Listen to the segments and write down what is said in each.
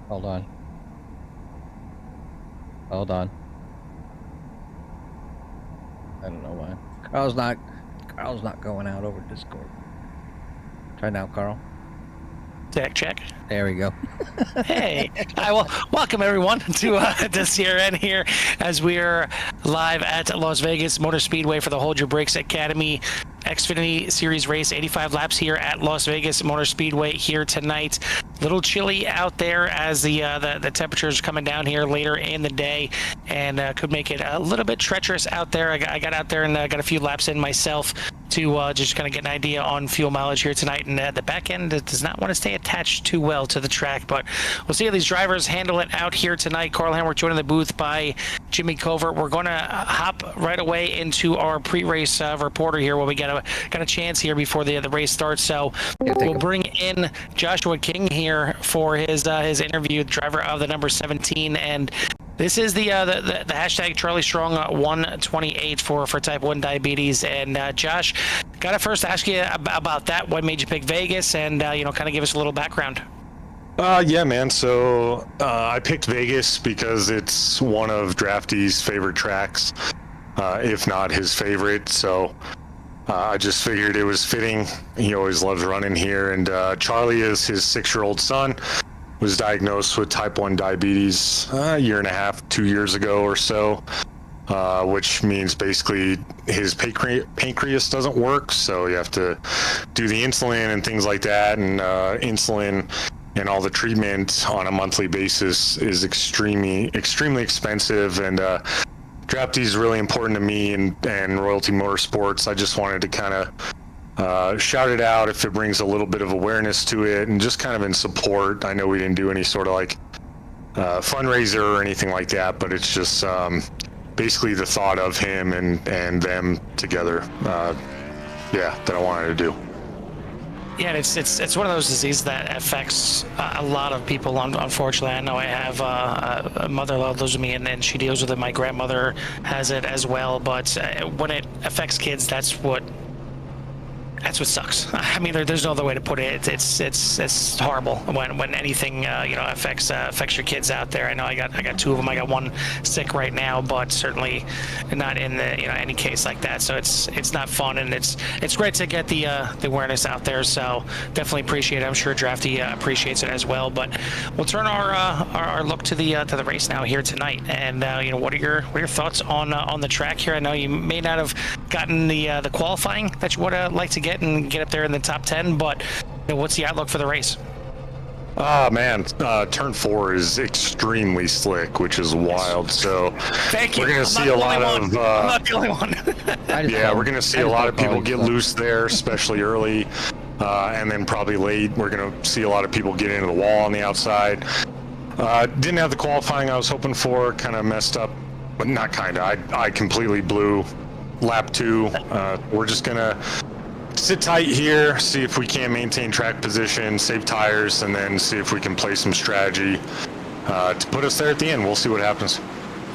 Hold on. Hold on. I don't know why. Carl's not going out over Discord. Try now, Carl. Check. There we go. Hey, I will welcome everyone to CRN here as we are live at Las Vegas Motor Speedway for the Hold Your Brakes Academy Xfinity Series race. 85 laps here at Las Vegas Motor Speedway here tonight. A little chilly out there as the temperatures are coming down here later in the day, and could make it a little bit treacherous out there. I got out there and got a few laps in myself to just kind of get an idea on fuel mileage here tonight, and the back end does not want to stay attached too well to the track, but we'll see how these drivers handle it out here tonight. Carl Hamrick joined in the booth by Jimmy Covert. We're going to hop right away into our pre-race reporter here, where we got a chance here before the race starts. So we'll bring in Joshua King here for his interview, driver of the number 17, and this is the hashtag Charlie Strong 128 for type 1 diabetes. And Josh, gotta first ask you about that. What made you pick Vegas, and kind of give us a little background? Yeah, man. So I picked Vegas because it's one of Drafty's favorite tracks, if not his favorite. So I just figured it was fitting. He always loves running here, and Charlie is his 6-year-old son. Was diagnosed with type 1 diabetes a year and a half, 2 years ago or so, which means basically his pancreas doesn't work, so you have to do the insulin and things like that, and insulin and all the treatment on a monthly basis is extremely expensive, and Drafty is really important to me and Royalty Motorsports. I just wanted to kind of shout it out if it brings a little bit of awareness to it, and just kind of in support. I know we didn't do any sort of like fundraiser or anything like that, but it's just basically the thought of him and them together, that I wanted to do. Yeah, it's one of those diseases that affects a lot of people. Unfortunately, I know I have a mother-in-law lives with me, and she deals with it. My grandmother has it as well. But when it affects kids, that's what sucks. I mean, there's no other way to put it. It's horrible when anything affects your kids out there. I know I got 2 of them. I got one sick right now, but certainly not in any case like that. So it's not fun, and it's great to get the awareness out there. So definitely appreciate it. I'm sure Drafty appreciates it as well. But we'll turn our look to the race now here tonight. And what are your thoughts on the track here? I know you may not have gotten the qualifying that you would like to get and get up there in the top 10, but what's the outlook for the race? Oh man, turn 4 is extremely slick, which is wild. So Thank you. We're gonna see a lot of I'm not the only one. we're gonna see a lot of people get loose there, especially early, and then probably late. We're gonna see a lot of people get into the wall on the outside. Didn't have the qualifying I was hoping for. Kind of messed up, but not kind of. I completely blew lap 2. We're just gonna sit tight here, see if we can maintain track position, save tires, and then see if we can play some strategy to put us there at the end. We'll see what happens.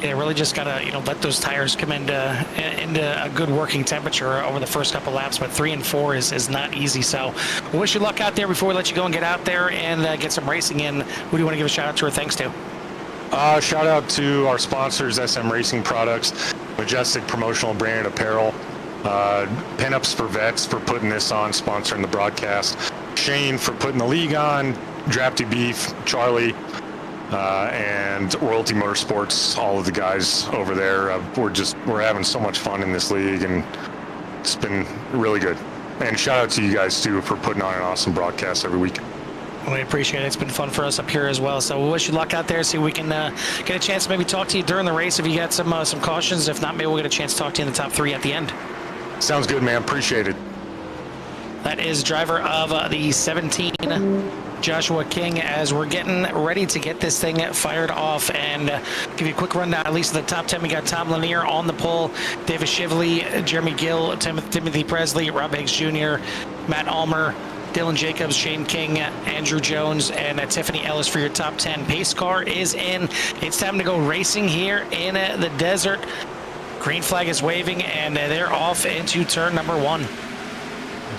Yeah, really just gotta let those tires come into a good working temperature over the first couple laps. But 3 and 4 is not easy. So we wish you luck out there. Before we let you go and get out there and get some racing in, who do you want to give a shout out to or thanks to? Shout out to our sponsors, SM Racing Products, Majestic Promotional Branded Apparel, Pinups for Vets for putting this on, sponsoring the broadcast, Shane for putting the league on, Drafty Beef, Charlie, and Royalty Motorsports, all of the guys over there. We're having so much fun in this league, and it's been really good. And shout out to you guys too for putting on an awesome broadcast every week. We appreciate it. It's been fun for us up here as well. So we'll wish you luck out there. See if we can get a chance to maybe talk to you during the race if you got some cautions. If not, maybe we'll get a chance to talk to you in the top 3 at the end. Sounds good, man. Appreciate it. That is driver of the 17, Joshua King, as we're getting ready to get this thing fired off. And give you a quick rundown, at least of the top 10. We got Tom Lanier on the pole, David Shively, Jeremy Gill, Timothy Presley, Rob Higgs Jr., Matt Ulmer, Dylan Jacobs, Shane King, Andrew Jones, and Tiffany Ellis for your top 10. Pace car is in. It's time to go racing here in the desert. Green flag is waving, and they're off into turn number 1. Looks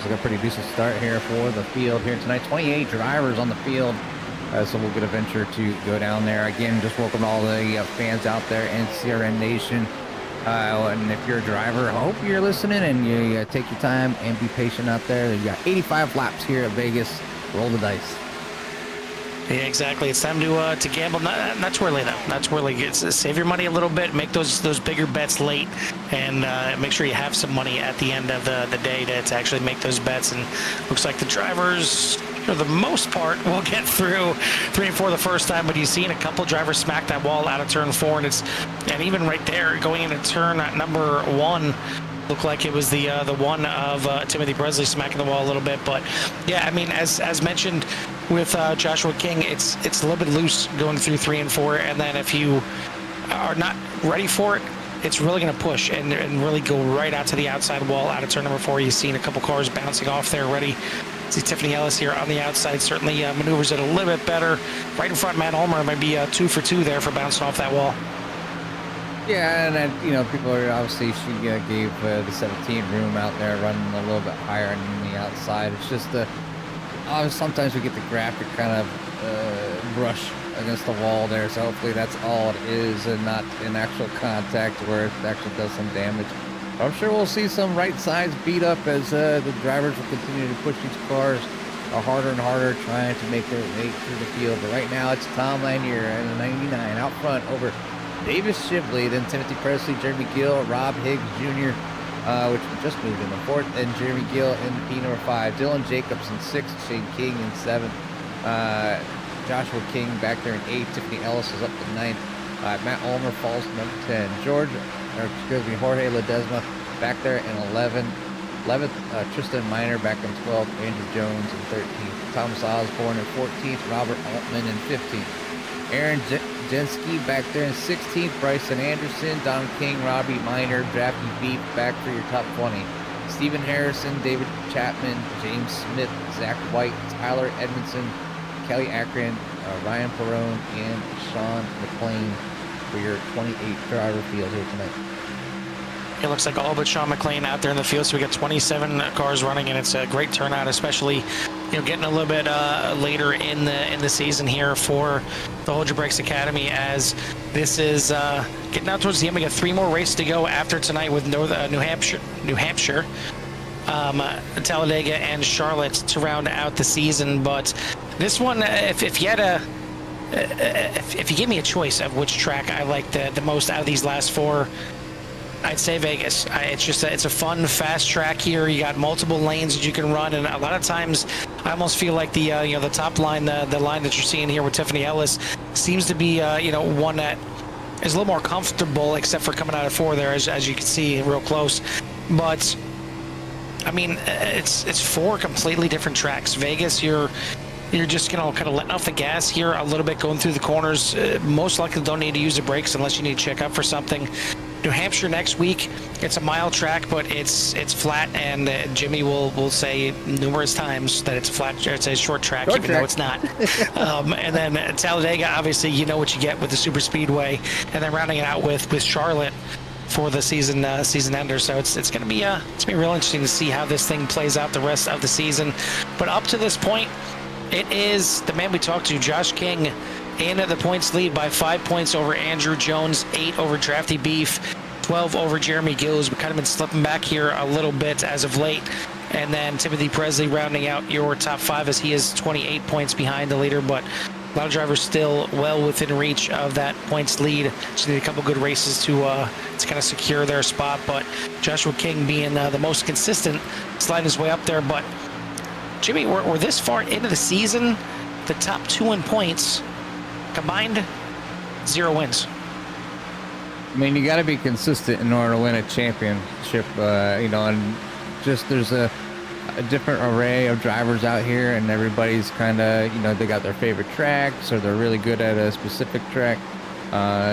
like a pretty decent start here for the field here tonight. 28 drivers on the field. So we'll get a venture to go down there. Again, just welcome all the fans out there in CRN Nation. And if you're a driver, I hope you're listening and you take your time and be patient out there. You got 85 laps here at Vegas. Roll the dice. Yeah, exactly. It's time to gamble. Not too early though. Not too early. Save your money a little bit. Make those bigger bets late, and make sure you have some money at the end of the day to actually make those bets. And looks like the drivers, for the most part, will get through 3 and 4 the first time. But you've seen a couple drivers smack that wall out of turn 4, and even right there going into turn number 1. Looked like it was the one of Timothy Presley smacking the wall a little bit. But yeah, I mean, as mentioned with Joshua King, it's a little bit loose going through 3 and 4, and then if you are not ready for it, it's really going to push and really go right out to the outside wall out of turn number 4. You've seen a couple cars bouncing off there already. See Tiffany Ellis here on the outside certainly maneuvers it a little bit better. Right in front, Matt Ulmer might be 2 for 2 there for bouncing off that wall. Yeah, and you know, people are obviously, she gave the 17 room out there running a little bit higher on the outside. It's just sometimes we get the graphic kind of brush against the wall there, so hopefully that's all it is and not an actual contact where it actually does some damage. But I'm sure we'll see some right sides beat up as the drivers will continue to push these cars harder and harder, trying to make their way through the field. But right now it's Tom Lanier in the 99 out front over Davis Shibley, then Timothy Presley, Jeremy Gill, Rob Higgs Jr., which just moved in the 4th, and Jeremy Gill in P number 5, Dylan Jacobs in 6th, Shane King in 7th, Joshua King back there in 8th, Tiffany Ellis is up to 9th, Matt Ulmer falls to number 10, Jorge Ledesma back there in 11th, Tristan Miner back in 12th, Andrew Jones in 13th, Thomas Osborne in 14th, Robert Altman in 15th. Aaron Jensky back there in 16th, Bryson Anderson, Don King, Robbie Miner, Drafty Beef back for your top 20. Stephen Harrison, David Chapman, James Smith, Zach White, Tyler Edmondson, Kelly Akron, Ryan Perrone, and Sean McLean for your 28 driver field here tonight. It looks like all but Sean McLean out there in the field, so we got 27 cars running, and it's a great turnout, especially getting a little bit later in the season here for the Hold Your Brakes Academy, as this is getting out towards the end. We got 3 more races to go after tonight with New Hampshire, Talladega, and Charlotte to round out the season. But this one, if you had if you give me a choice of which track I like the most out of these last 4, I'd say Vegas. It's a fun, fast track here. You got multiple lanes that you can run, and a lot of times I almost feel like the the top line, the line that you're seeing here with Tiffany Ellis, seems to be one that is a little more comfortable, except for coming out of 4 there, as you can see real close. But I mean, it's 4 completely different tracks. Vegas, you're just kind of letting off the gas here a little bit, going through the corners. Most likely don't need to use the brakes unless you need to check up for something. New Hampshire next week, it's a mile track, but it's flat, and Jimmy will say numerous times that it's a flat, it's a short track, even though it's not. And then Talladega, obviously, you know what you get with the Super Speedway, and then rounding it out with Charlotte for the season ender. So it's gonna be real interesting to see how this thing plays out the rest of the season. But up to this point, it is the man we talked to, Josh King, in the points lead by 5 points over Andrew Jones, 8 over Drafty Beef, 12 over Jeremy Gills. We've kind of been slipping back here a little bit as of late. And then Timothy Presley rounding out your top 5, as he is 28 points behind the leader, but a lot of drivers still well within reach of that points lead. Just need a couple good races to kind of secure their spot. But Joshua King being the most consistent, sliding his way up there. But Jimmy, we're this far into the season, the top 2 in points combined, 0 wins. I mean, you got to be consistent in order to win a championship, and just there's a different array of drivers out here, and everybody's kind of, they got their favorite tracks, or they're really good at a specific track.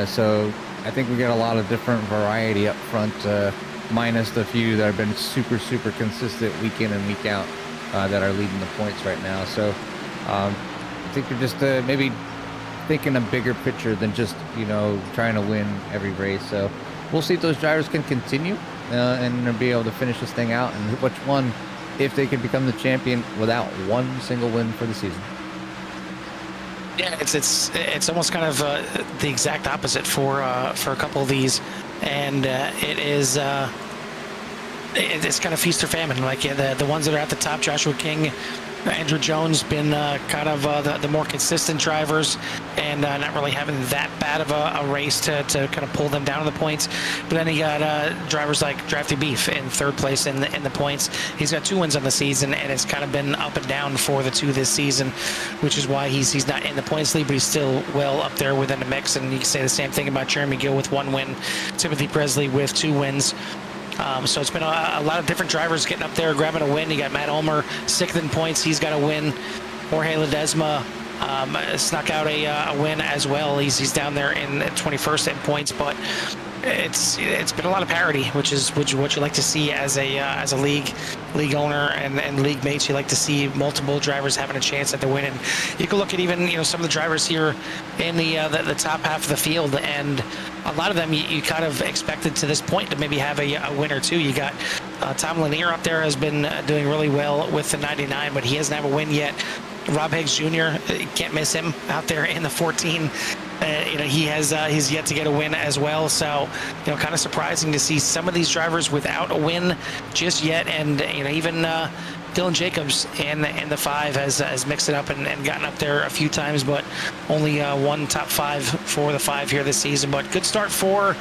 So I think we get a lot of different variety up front, minus the few that have been super, super consistent week in and week out that are leading the points right now. So I think you're just maybe thinking a bigger picture than just trying to win every race. So we'll see if those drivers can continue and be able to finish this thing out, and which one, if they can become the champion without one single win for the season. Yeah, it's almost kind of the exact opposite for a couple of these, and it's kind of feast or famine. Like the ones that are at the top, Joshua King, Andrew Jones, been kind of the more consistent drivers, and not really having that bad of a race to kind of pull them down in the points. But then you got drivers like Drafty Beef in third place in the points. He's got 2 wins on the season, and it's kind of been up and down for the 2 this season, which is why he's not in the points lead, but he's still well up there within the mix. And you can say the same thing about Jeremy Gill with 1 win, Timothy Presley with 2 wins. So it's been a lot of different drivers getting up there, grabbing a win. You got Matt Ulmer, 6th in points. He's got a win. Jorge Ledesma snuck out a win as well. He's down there in 21st in points, but it's been a lot of parity, which is what you like to see as a league owner and league mates. You like to see multiple drivers having a chance at the win. And you can look at even some of the drivers here in the top half of the field, and a lot of them you kind of expected to this point to maybe have a win or 2. You got Tom Lanier up there, has been doing really well with the 99, but he doesn't have a win yet. Rob Higgs Jr., can't miss him out there in the 14. He's yet to get a win as well. So, kind of surprising to see some of these drivers without a win just yet. And even Dylan Jacobs in the 5 has mixed it up and gotten up there a few times, but only 1 top 5 for the 5 here this season. But good start for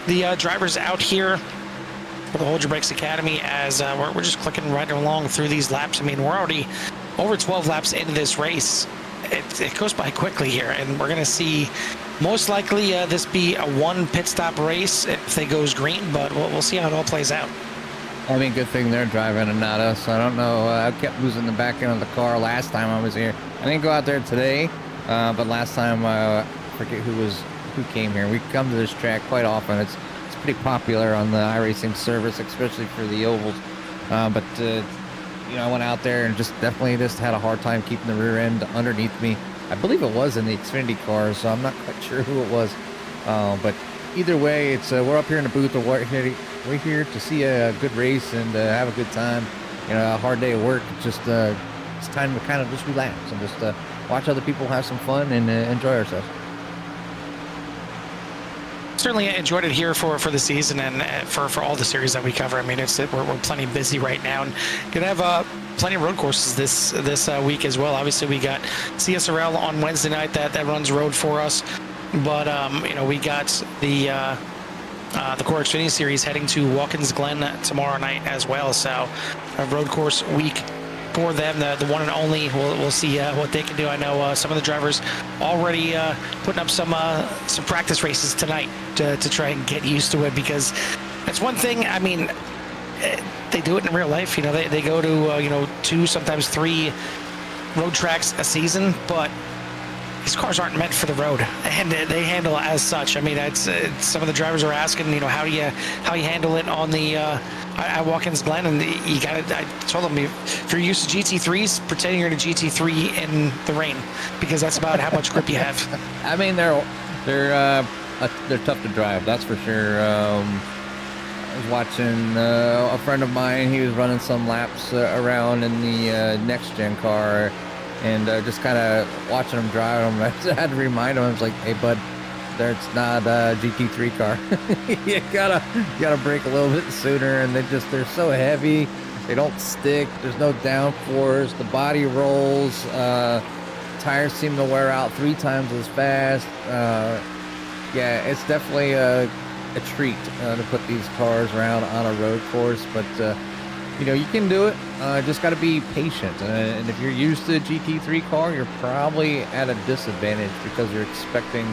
the drivers out here for the Hold Your Brakes Academy, as we're just clicking right along through these laps. I mean, we're already over 12 laps into this race. It goes by quickly here, and we're going to see most likely this be a 1 pit stop race if it goes green, but we'll see how it all plays out. I mean, good thing they're driving and not us. I don't know. I kept losing the back end of the car last time I was here. I didn't go out there today, but last time I forget who came here. We come to this track quite often. It's pretty popular on the iRacing service, especially for the ovals. But I went out there and definitely had a hard time keeping the rear end underneath me. I believe it was in the Xfinity car, so I'm not quite sure who it was. But either way, it's we're up here in the booth. We're here to see a good race and have a good time. A hard day of work. It's time to kind of just relax and just watch other people have some fun and enjoy ourselves. Certainly enjoyed it here for the season and for all the series that we cover. I mean, we're plenty busy right now, and gonna have plenty of road courses this week as well. Obviously, we got CSRL on Wednesday night that runs road for us, but we got the Core Xfinity Series heading to Watkins Glen tomorrow night as well. So a road course week for them, the one and only. We'll see what they can do. I know some of the drivers already putting up some practice races tonight to try and get used to it, because that's one thing. I mean, they do it in real life. They go to 2, sometimes 3 road tracks a season, but these cars aren't meant for the road, and they handle as such. I mean, it's some of the drivers are asking, how you handle it on the at Watkins Glen, and you got to. I told them, if you're used to GT3s, pretend you're in a GT3 in the rain, because that's about how much grip you have. I mean, they're tough to drive, that's for sure. I was watching a friend of mine. He was running some laps around in the next gen car. And just kind of watching them drive them, I had to remind him. I was like, "Hey, bud, it's not a GT3 car. you gotta brake a little bit sooner." And they're so heavy. They don't stick. There's no downforce. The body rolls. Tires seem to wear out 3 times as fast. Yeah, it's definitely a treat to put these cars around on a road course, but. You can do it. Just got to be patient. And if you're used to a GT3 car, you're probably at a disadvantage because you're expecting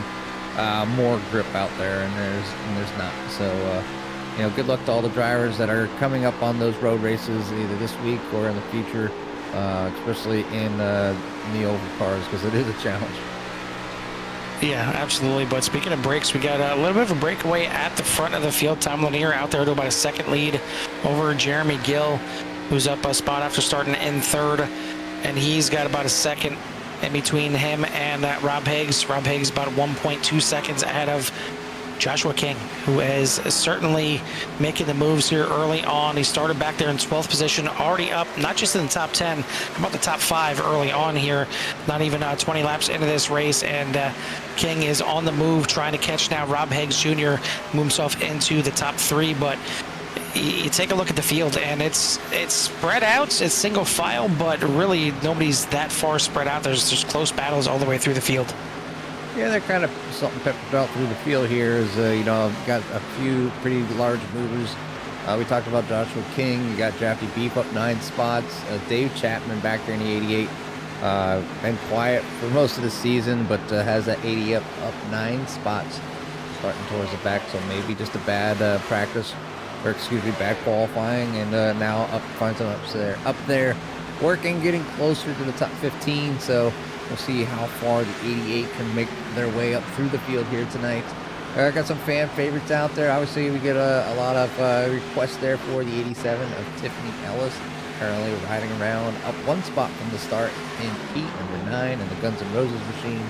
more grip out there, and there's not. So, good luck to all the drivers that are coming up on those road races either this week or in the future, especially in the oval cars, because it is a challenge. Yeah, absolutely. But speaking of brakes, we got a little bit of a breakaway at the front of the field. Tom Lanier out there to about a 2nd lead over Jeremy Gill, who's up a spot after starting in 3rd. And he's got about a 2nd in between him and Rob Higgs. Rob Higgs about 1.2 seconds ahead of Joshua King, who is certainly making the moves here early on. He started back there in 12th position, already up, not just in the top 10, about the top 5 early on here, not even 20 laps into this race. And King is on the move, trying to catch now Rob Higgs Jr., move himself into the top 3. But you take a look at the field, and it's spread out. It's single file, but really nobody's that far spread out. There's just close battles all the way through the field. Yeah, they're kind of something peppered out through the field here. Is you know, got a few pretty large movers. We talked about Joshua King. You got Drafty Beef up 9 spots. Dave Chapman back there in the 88. Been quiet for most of the season, but has that 80 up 9 spots, starting towards the back. So maybe just a bad practice, or excuse me, bad qualifying, and now finds them up there, working, getting closer to the top 15. So we'll see how far the 88 can make their way up through the field here tonight. I got some fan favorites out there. Obviously, we get a lot of requests there for the 87 of Tiffany Ellis, currently riding around up 1 spot from the start in heat number 9 in the Guns N' Roses machine.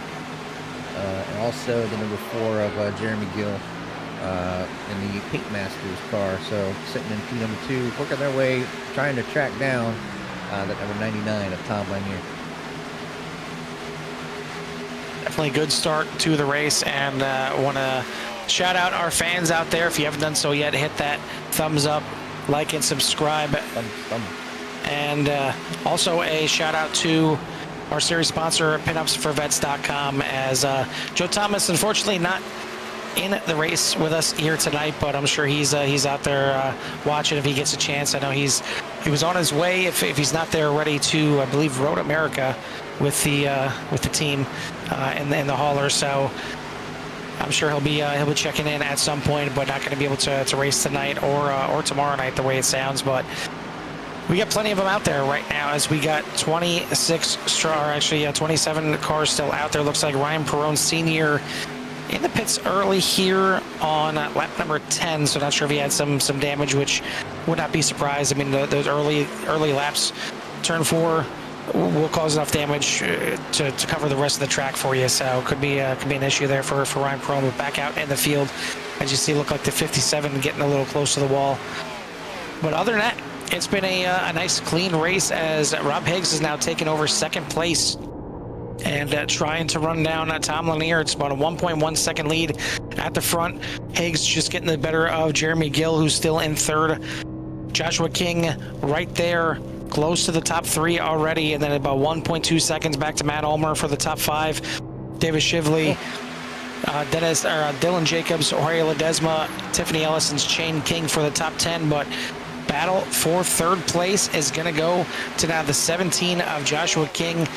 And also the number 4 of Jeremy Gill in the Paint Masters car. So sitting in P number 2, working their way, trying to track down that number 99 of Tom Lanier. Definitely a good start to the race, and want to shout out our fans out there. If you haven't done so yet, hit that thumbs up, like, and subscribe. And also a shout out to our series sponsor, PinupsForVets.com, as Joe Thomas, unfortunately not in the race with us here tonight, but I'm sure he's out there watching if he gets a chance. I know he was on his way, if he's not there already, to I believe Road America with the team in the hauler. So I'm sure he'll be checking in at some point, but not going to be able to race tonight or tomorrow night, the way it sounds. But we got plenty of them out there right now, as we got 27 cars still out there. Looks like Ryan Perrone Sr. in the pits early here on lap number 10, so not sure if he had some damage, which would not be surprised. I mean, those early laps, turn 4 will cause enough damage to cover the rest of the track for you. So could be an issue there for Ryan Perrone. But back out in the field, as you see, look like the 57 getting a little close to the wall. But other than that, it's been a nice clean race, as Rob Higgs has now taken over 2nd place and trying to run down Tom Lanier. It's about a 1.1 second lead at the front. Higgs just getting the better of Jeremy Gill, who's still in 3rd. Joshua King right there, close to the top 3 already, and then about 1.2 seconds back to Matt Ulmer for the top 5. David Shively, Dylan Jacobs, Jorge Ledesma, Tiffany Ellison's Shane King for the top 10. But battle for 3rd place is going to go to now the 17 of Joshua King.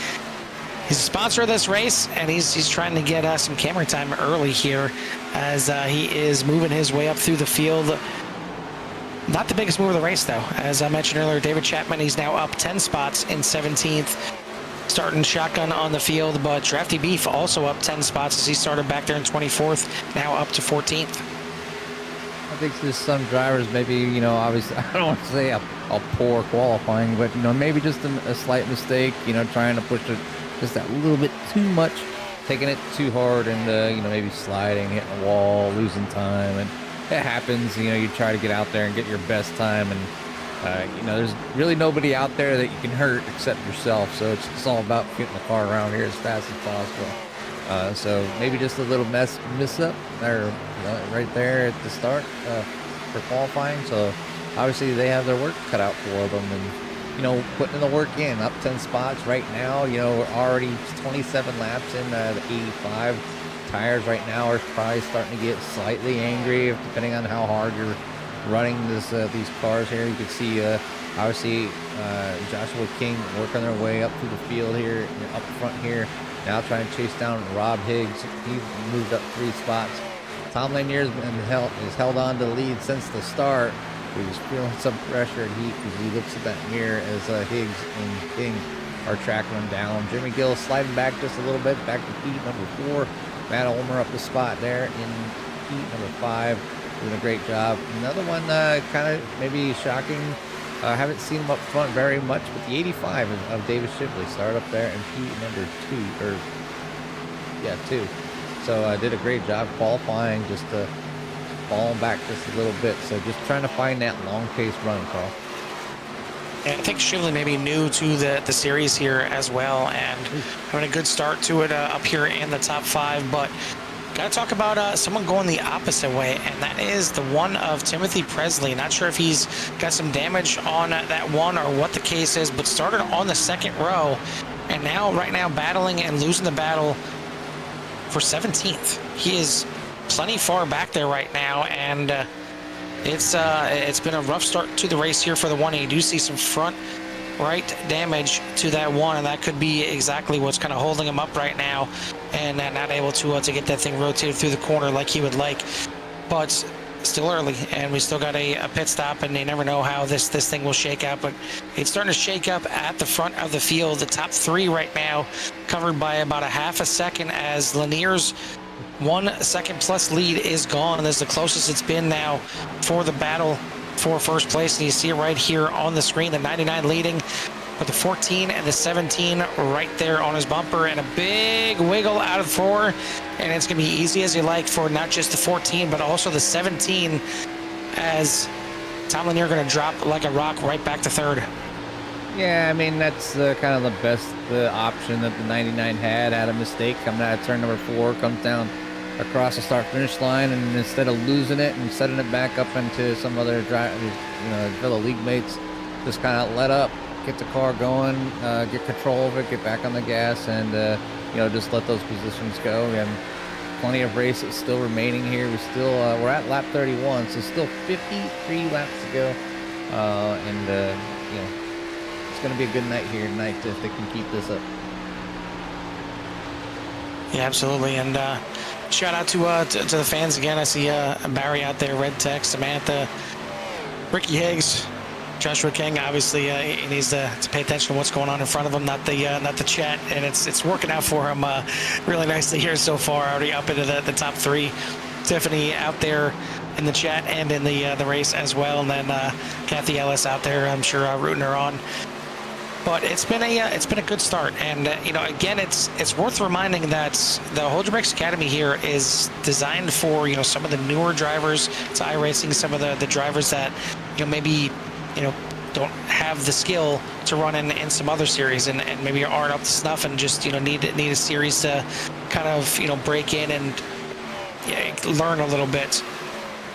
He's a sponsor of this race, and he's trying to get some camera time early here, as he is moving his way up through the field. Not the biggest move of the race, though. As I mentioned earlier, David Chapman, he's now up 10 spots in 17th, starting shotgun on the field. But Drafty Beef also up 10 spots, as he started back there in 24th, now up to 14th. I think there's some drivers, maybe, you know, obviously, I don't want to say a poor qualifying, but, you know, maybe just a slight mistake, you know, trying to push it just that little bit too much, taking it too hard, and, you know, maybe sliding, hitting a wall, losing time. And it happens. You know, you try to get out there and get your best time, and, you know, there's really nobody out there that you can hurt except yourself. So it's all about getting the car around here as fast as possible. So maybe just a little miss up there, you know, right there at the start for qualifying. So obviously they have their work cut out for them, and, you know, putting the work in, up 10 spots right now. You know, we're already 27 laps in the 85. Tires right now are probably starting to get slightly angry, depending on how hard you're running these cars here. You can see obviously Joshua King working their way up through the field here, up front here, now trying to chase down Rob Higgs. He's moved up 3 spots. Tom Lanier's has held on to the lead since the start. He's feeling some pressure and heat as he looks at that mirror as Higgs and King are tracking him down. Jimmy Gill sliding back just a little bit, back to heat number 4. Matt Ulmer up the spot there in heat number 5, doing a great job. Another one kind of maybe shocking. Haven't seen him up front very much, but the 85 of David Shipley started up there in heat number 2. So did a great job qualifying, just falling back just a little bit. So just trying to find that long pace run, Carl. I think Shively may be new to the series here as well, and having a good start to it up here in the top 5. But got to talk about someone going the opposite way, and that is the one of Timothy Presley. Not sure if he's got some damage on that one or what the case is, but started on the second row, and right now battling and losing the battle for 17th. He is plenty far back there right now, and it's been a rough start to the race here for the one. You do see some front right damage to that one, and that could be exactly what's kind of holding him up right now, and not able to get that thing rotated through the corner like he would like. But still early, and we still got a pit stop, and you never know how this thing will shake out. But it's starting to shake up at the front of the field. The top 3 right now covered by about a half a second, as Lanier's 1 second plus lead is gone. This is the closest it's been now for the battle for first place, and you see it right here on the screen, the 99 leading with the 14 and the 17 right there on his bumper, and a big wiggle out of 4, and it's going to be easy as you like for not just the 14 but also the 17, as Tom Lanier going to drop like a rock right back to 3rd. Yeah, I mean, that's kind of the best option that the 99 had a mistake coming out of turn number 4, comes down across the start-finish line, and instead of losing it and setting it back up into some other fellow league mates, just kind of let up, get the car going, get control of it, get back on the gas, and just let those positions go. We have plenty of races still remaining here. We're at lap 31, so still 53 laps to go, and it's going to be a good night here tonight if they can keep this up. Yeah, absolutely. And shout out to the fans again. I see Barry out there, Red Tech, Samantha, Ricky Higgs, Joshua King. Obviously, he needs to pay attention to what's going on in front of him, not the chat. And it's working out for him really nicely here so far. Already up into the top 3. Tiffany out there in the chat and in the race as well. And then Kathy Ellis out there, I'm sure, rooting her on. But it's been a good start, and again, it's worth reminding that the Hold Your Brakes Academy here is designed for some of the newer drivers to Iracing, some of the drivers that maybe don't have the skill to run in some other series, and maybe aren't up to snuff, and just need a series to kind of break in and learn a little bit.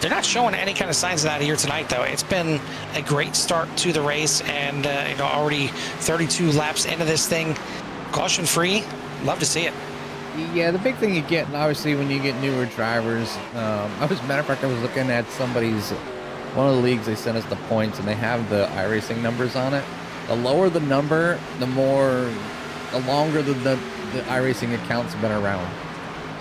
They're not showing any kind of signs of that here tonight, though. It's been a great start to the race, and already 32 laps into this thing, caution free. Love to see it. Yeah, the big thing you get, and obviously when you get newer drivers, as a matter of fact, I was looking at one of the leagues, they sent us the points, and they have the iRacing numbers on it. The lower the number, the longer the iRacing accounts have been around.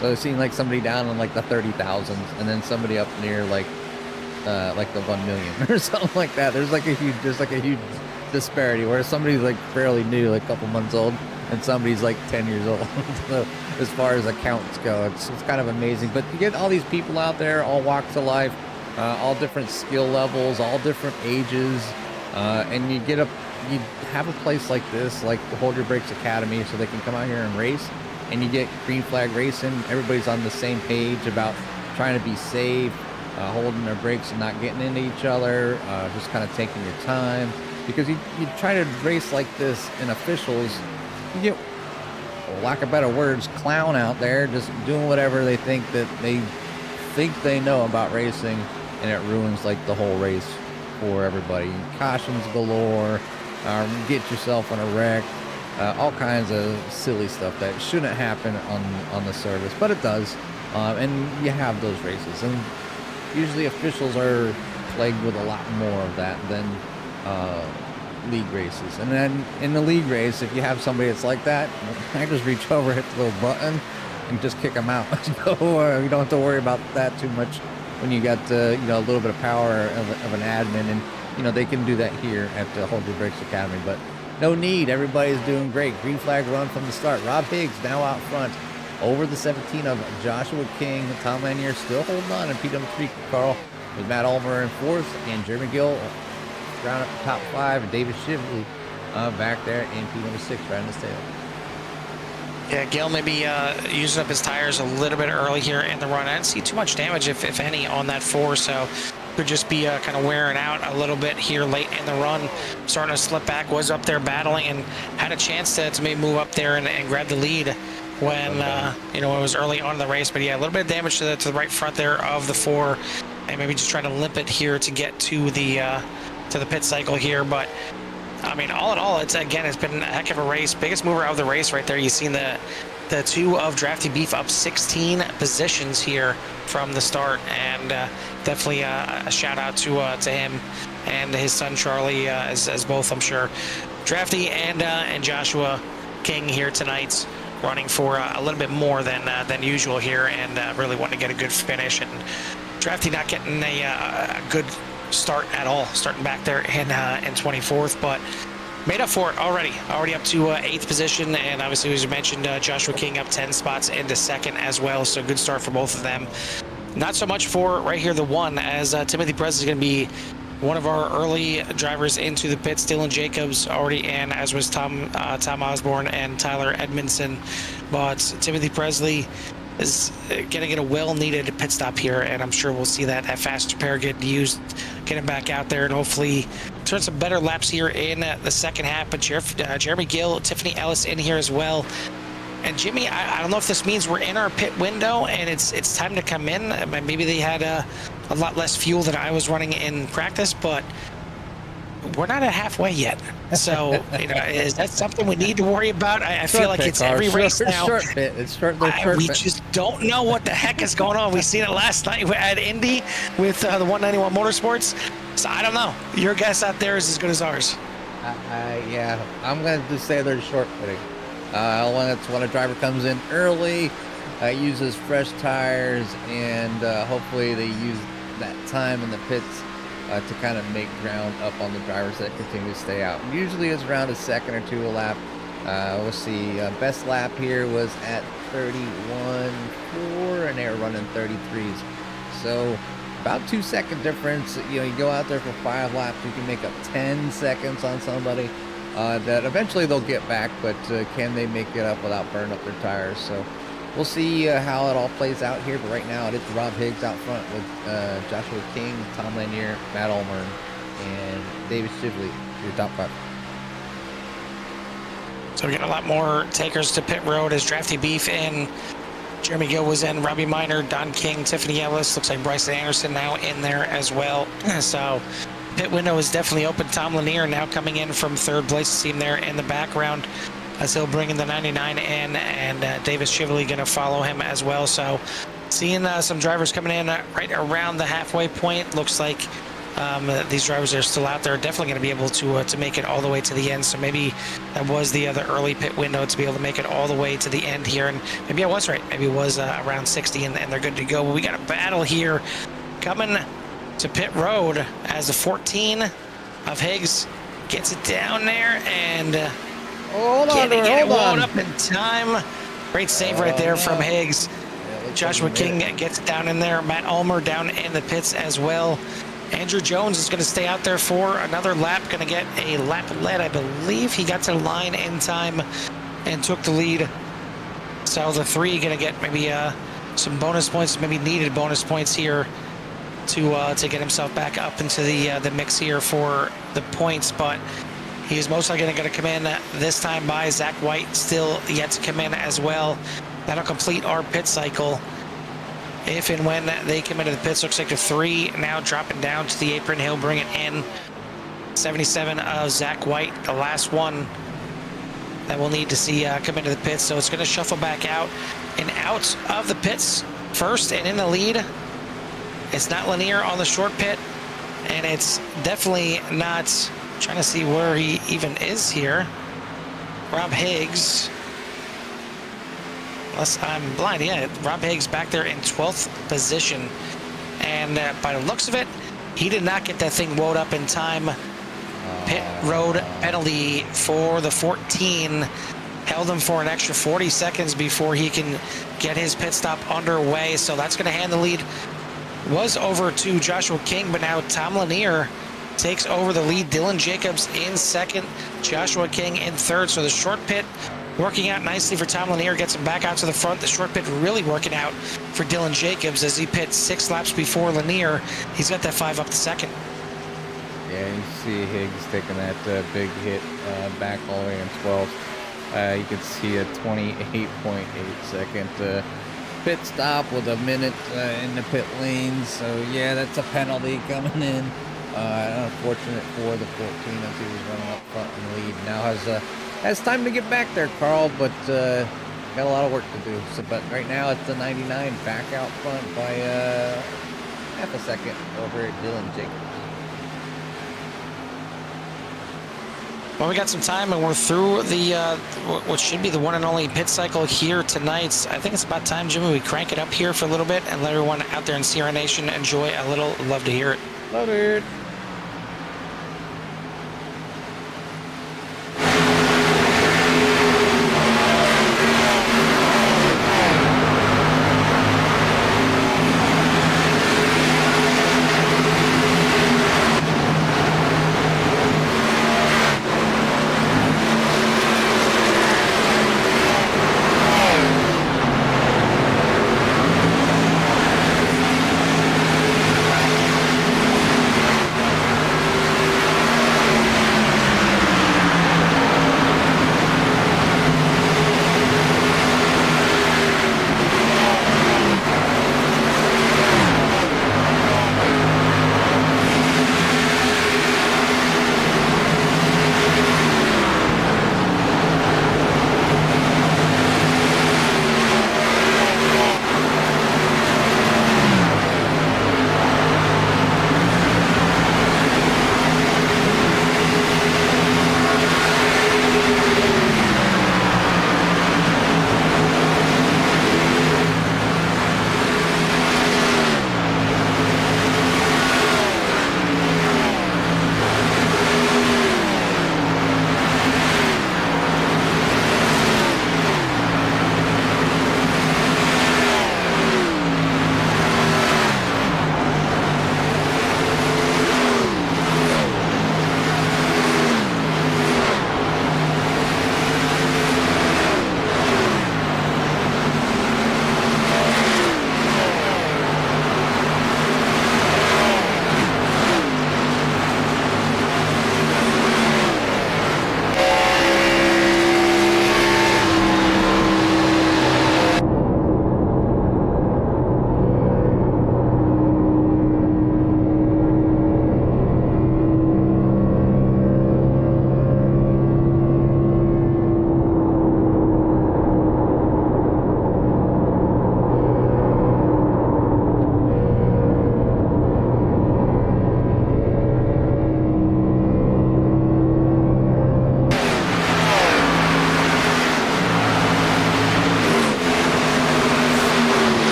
So I've seen somebody down in the 30,000s, and then somebody up near the 1 million or something like that. There's a huge disparity where somebody's fairly new, a couple months old, and somebody's 10 years old. So as far as accounts go, it's kind of amazing. But you get all these people out there, all walks of life, all different skill levels, all different ages, and you have a place like this, like the Hold Your Brakes Academy, so they can come out here and race. And you get green flag racing. Everybody's on the same page about trying to be safe, holding their brakes and not getting into each other, just kind of taking your time. Because you try to race like this in officials, you get, for lack of better words, clown out there just doing whatever they think they know about racing, and it ruins the whole race for everybody. Cautions galore, get yourself in a wreck. All kinds of silly stuff that shouldn't happen on the service, but it does, and you have those races, and usually officials are plagued with a lot more of that than league races. And then in the league race, if you have somebody that's like that, I just reach over, hit the little button, and just kick them out. So you don't have to worry about that too much when you got a little bit of power of an admin, and they can do that here at the Hold Your Brakes Academy, but no need. Everybody's doing great. Green flag run from the start. Rob Higgs now out front over the 17 of Joshua King. Tom Lanier still holding on in P3, Carl, with Matt Ulmer in 4th, and Jeremy Gill round up the top 5, and David Shively back there in P6 right in his tail. Yeah, Gil maybe using up his tires a little bit early here in the run. I didn't see too much damage, if any, on that 4, so could just be kind of wearing out a little bit here late in the run. Starting to slip back, was up there battling and had a chance to maybe move up there and grab the lead when you know, it was early on in the race. But yeah, a little bit of damage to the right front there of the 4, and maybe just trying to limp it here to get to the pit cycle here. But I mean, all in all, it's been a heck of a race. Biggest mover of the race right there. You've seen the 2 of Drafty Beef up 16 positions here from the start, and definitely a shout out to him and his son Charlie, as both, I'm sure, Drafty and Joshua King here tonight, running for a little bit more than usual here, and really wanting to get a good finish. And Drafty not getting a good start at all, starting back there in 24th, but made up for it already up to 8th position. And obviously, as you mentioned, Joshua King up 10 spots into 2nd as well, so good start for both of them. Not so much for right here the 1, as Timothy Press is going to be one of our early drivers into the pits. Dylan Jacobs already in, as was Tom Osborne and Tyler Edmondson, but Timothy Presley is going to get a well-needed pit stop here, and I'm sure we'll see that fast repair get used, get him back out there, and hopefully turn some better laps here in the second half. But Jeremy Gill, Tiffany Ellis in here as well. And Jimmy, I don't know if this means we're in our pit window and it's time to come in. Maybe they had a lot less fuel than I was running in practice, but we're not at halfway yet. So, you know, is that something we need to worry about? I feel like it's every race now. We just don't know what the heck is going on. We seen it last night at Indy with the 191 Motorsports. So I don't know. Your guess out there is as good as ours. Yeah, I'm going to just say they're short pitting. When a driver comes in early, uses fresh tires, and hopefully they use that time in the pits to kind of make ground up on the drivers that continue to stay out. Usually it's around a second or 2 a lap. We'll see. Best lap here was at 31.4, and they were running 33s. So about 2-second difference. You know, you go out there for 5 laps, you can make up 10 seconds on somebody. That eventually they'll get back, but can they make it up without burning up their tires? So we'll see how it all plays out here. But right now it's Rob Higgs out front with Joshua King, Tom Lanier, Matt Ulmer, and David Shively, your top 5. So we're getting a lot more takers to pit road as Drafty Beef in. Jeremy Gill was in, Robbie Miner, Don King, Tiffany Ellis. Looks like Bryson Anderson now in there as well. So pit window is definitely open. Tom Lanier now coming in from 3rd place. See him there in the background as he'll bring in the 99 in, and Davis Shively going to follow him as well. So seeing some drivers coming in right around the halfway point. Looks like these drivers are still out there, definitely going to be able to make it all the way to the end. So maybe that was the early pit window to be able to make it all the way to the end here. And maybe I was right. Maybe it was around 60 and they're good to go. But we got a battle here coming to pit road as the 14 of Higgs gets it down there and get it wound up in time. Great save right there from Higgs. Joshua King gets it down in there. Matt Ulmer down in the pits as well. Andrew Jones is going to stay out there for another lap. Going to get a lap lead, I believe. He got to the line in time and took the lead. So the 3 going to get maybe some bonus points, maybe needed bonus points here to get himself back up into the mix here for the points. But he is most likely going to come in this time by Zach White, still yet to come in as well. That'll complete our pit cycle. If and when they come into the pits, looks like the 3 now dropping down to the apron. He'll bring it in. 77 of Zach White, the last one that we'll need to see come into the pits. So it's going to shuffle back out and out of the pits first, and in the lead. It's not Lanier on the short pit, and it's definitely not, I'm trying to see where he even is here. Rob Higgs. Unless I'm blind, yeah, Rob Higgs back there in 12th position. And by the looks of it, he did not get that thing wound up in time. Pit road penalty for the 14. Held him for an extra 40 seconds before he can get his pit stop underway. So that's going to hand the lead. Was over to Joshua King, but now Tom Lanier takes over the lead. Dylan Jacobs in 2nd, Joshua King in 3rd. So the short pit working out nicely for Tom Lanier, gets him back out to the front. The short pit really working out for Dylan Jacobs as he pits 6 laps before Lanier. He's got that 5 up to second. Yeah, you see Higgs taking that big hit back all the way in 12th. You can see a 28.8 second pit stop with a minute in the pit lane. So yeah, that's a penalty coming in. Unfortunate for the 14 as he was running up front in the lead. Now has time to get back there, Carl, but got a lot of work to do. So, but right now it's the 99 back out front by half a second over at Dylan Jacobs. Well, we got some time, and we're through the what should be the one and only pit cycle here tonight. I think it's about time, Jimmy, we crank it up here for a little bit and let everyone out there in Sierra Nation enjoy a little. Love to hear it. Love it.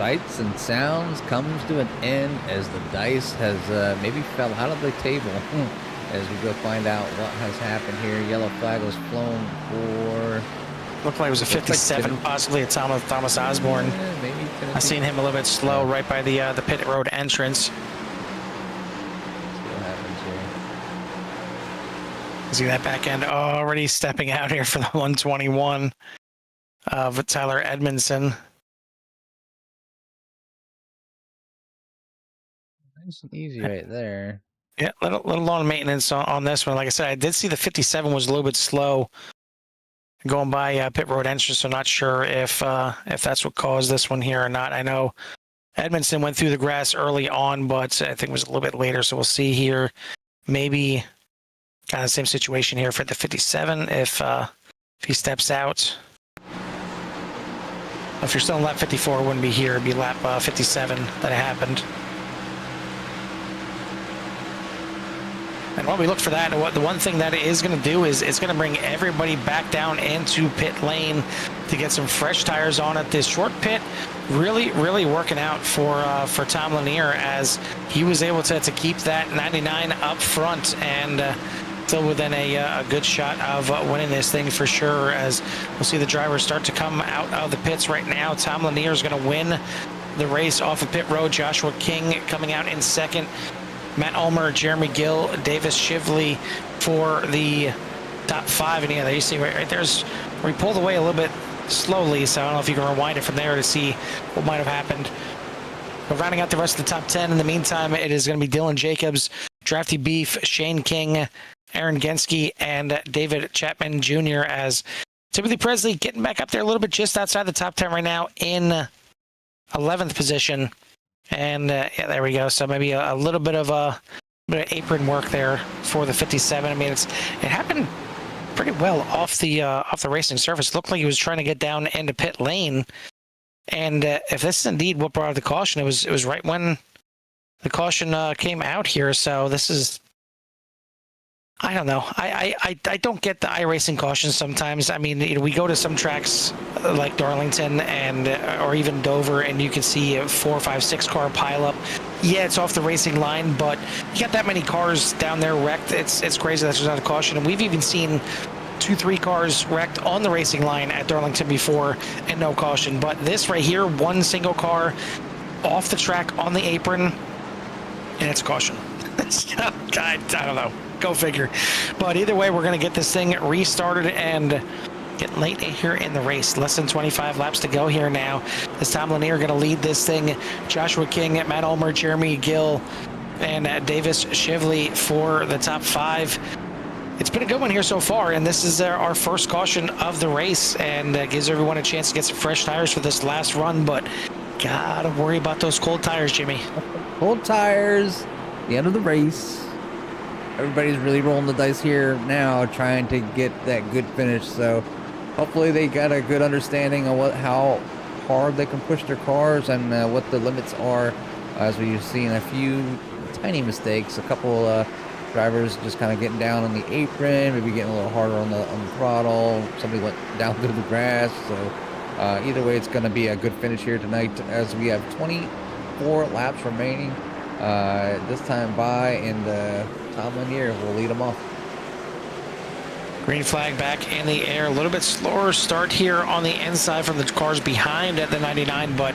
sights and sounds comes to an end as the dice has maybe fell out of the table as we go find out what has happened here. Yellow flag was flown for... Looked like it was a 57, possibly a Thomas Osborne. Yeah, maybe I seen him a little bit slow right by the pit road entrance. What happens here? See that back end already stepping out here for the 121 of Tyler Edmondson. Nice and easy right there. Yeah, little long maintenance on this one. Like I said, I did see the 57 was a little bit slow going by pit road entrance, so not sure if that's what caused this one here or not. I know Edmondson went through the grass early on, but I think it was a little bit later, so we'll see here. Maybe kind of the same situation here for the 57 if he steps out. If you're still in lap 54, it wouldn't be here. It'd be lap 57 that it happened. And while we look for that, the one thing that it is going to do is it's going to bring everybody back down into pit lane to get some fresh tires on it. This short pit really working out for Tom Lanier as he was able to keep that 99 up front and still within a good shot of winning this thing for sure, as we'll see the drivers start to come out of the pits right now. Tom Lanier is going to win the race off of pit road. Joshua King coming out in second. Matt Ulmer, Jeremy Gill, Davis Shively for the top 5. And yeah, there you see right there's where he pulled away a little bit slowly, so I don't know if you can rewind it from there to see what might have happened. But rounding out the rest of the top 10, in the meantime, it is going to be Dylan Jacobs, Drafty Beef, Shane King, Aaron Genske, and David Chapman Jr. as Timothy Presley getting back up there a little bit just outside the top 10 right now in 11th position. And yeah, there we go. So maybe a little bit of apron work there for the 57. I mean, it happened pretty well off the racing surface. It looked like he was trying to get down into pit lane. And if this is indeed what brought the caution, it was right when the caution came out here. So this is, I don't know. I don't get the iRacing cautions sometimes. I mean, we go to some tracks like Darlington and or even Dover, and you can see a 4, 5, 6 car pileup. Yeah, it's off the racing line, but you got that many cars down there wrecked. It's crazy that there's not a caution, and we've even seen 2, 3 cars wrecked on the racing line at Darlington before and no caution. But this right here, one single car off the track on the apron, and it's caution. I don't know. Go figure. But either way, we're going to get this thing restarted and get late here in the race. Less than 25 laps to go here now. As Tom Lanier going to lead this thing. Joshua King, Matt Ulmer, Jeremy Gill, and Davis Shively for the top 5. It's been a good one here so far, and this is our first caution of the race, and gives everyone a chance to get some fresh tires for this last run, but gotta worry about those cold tires, Jimmy. Cold tires, the end of the race. Everybody's really rolling the dice here now, trying to get that good finish. So hopefully they got a good understanding of how hard they can push their cars and what the limits are. As we've seen a few tiny mistakes, a couple drivers just kind of getting down on the apron, maybe getting a little harder on the throttle. Somebody went down through the grass. So either way, it's going to be a good finish here tonight, as we have 24 laps remaining. This time by, and Tom Lanier will lead them off. Green flag back in the air. A little bit slower start here on the inside from the cars behind at the 99, but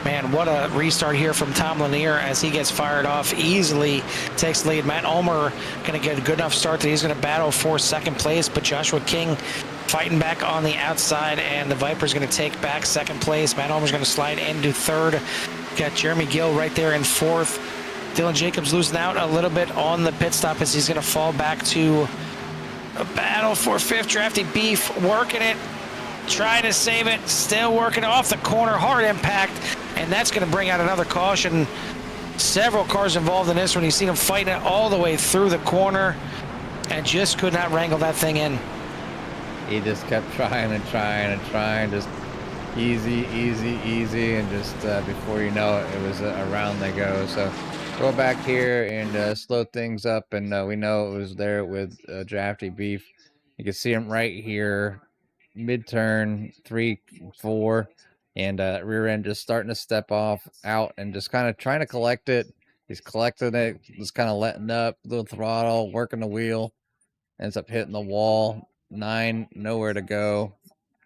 man, what a restart here from Tom Lanier as he gets fired off easily, takes the lead. Matt Ulmer going to get a good enough start that he's going to battle for second place, but Joshua King fighting back on the outside, and the Viper's going to take back second place. Matt Ulmer's going to slide into third. Got Jeremy Gill right there in fourth. Dylan Jacobs losing out a little bit on the pit stop as he's going to fall back to a battle for fifth. Drafty Beef working it, trying to save it, still working off the corner, hard impact, and that's going to bring out another caution. Several cars involved in this one. You see them fighting it all the way through the corner and just could not wrangle that thing in. He just kept trying and trying and trying, just easy, and just before you know it, it was around they go. So go back here and slow things up, and we know it was there with Drafty Beef. You can see him right here, mid-turn, 3, 4. and rear end just starting to step off out and just kind of trying to collect it. He's collecting it, just kind of letting up, little throttle, working the wheel, ends up hitting the wall. 9, nowhere to go.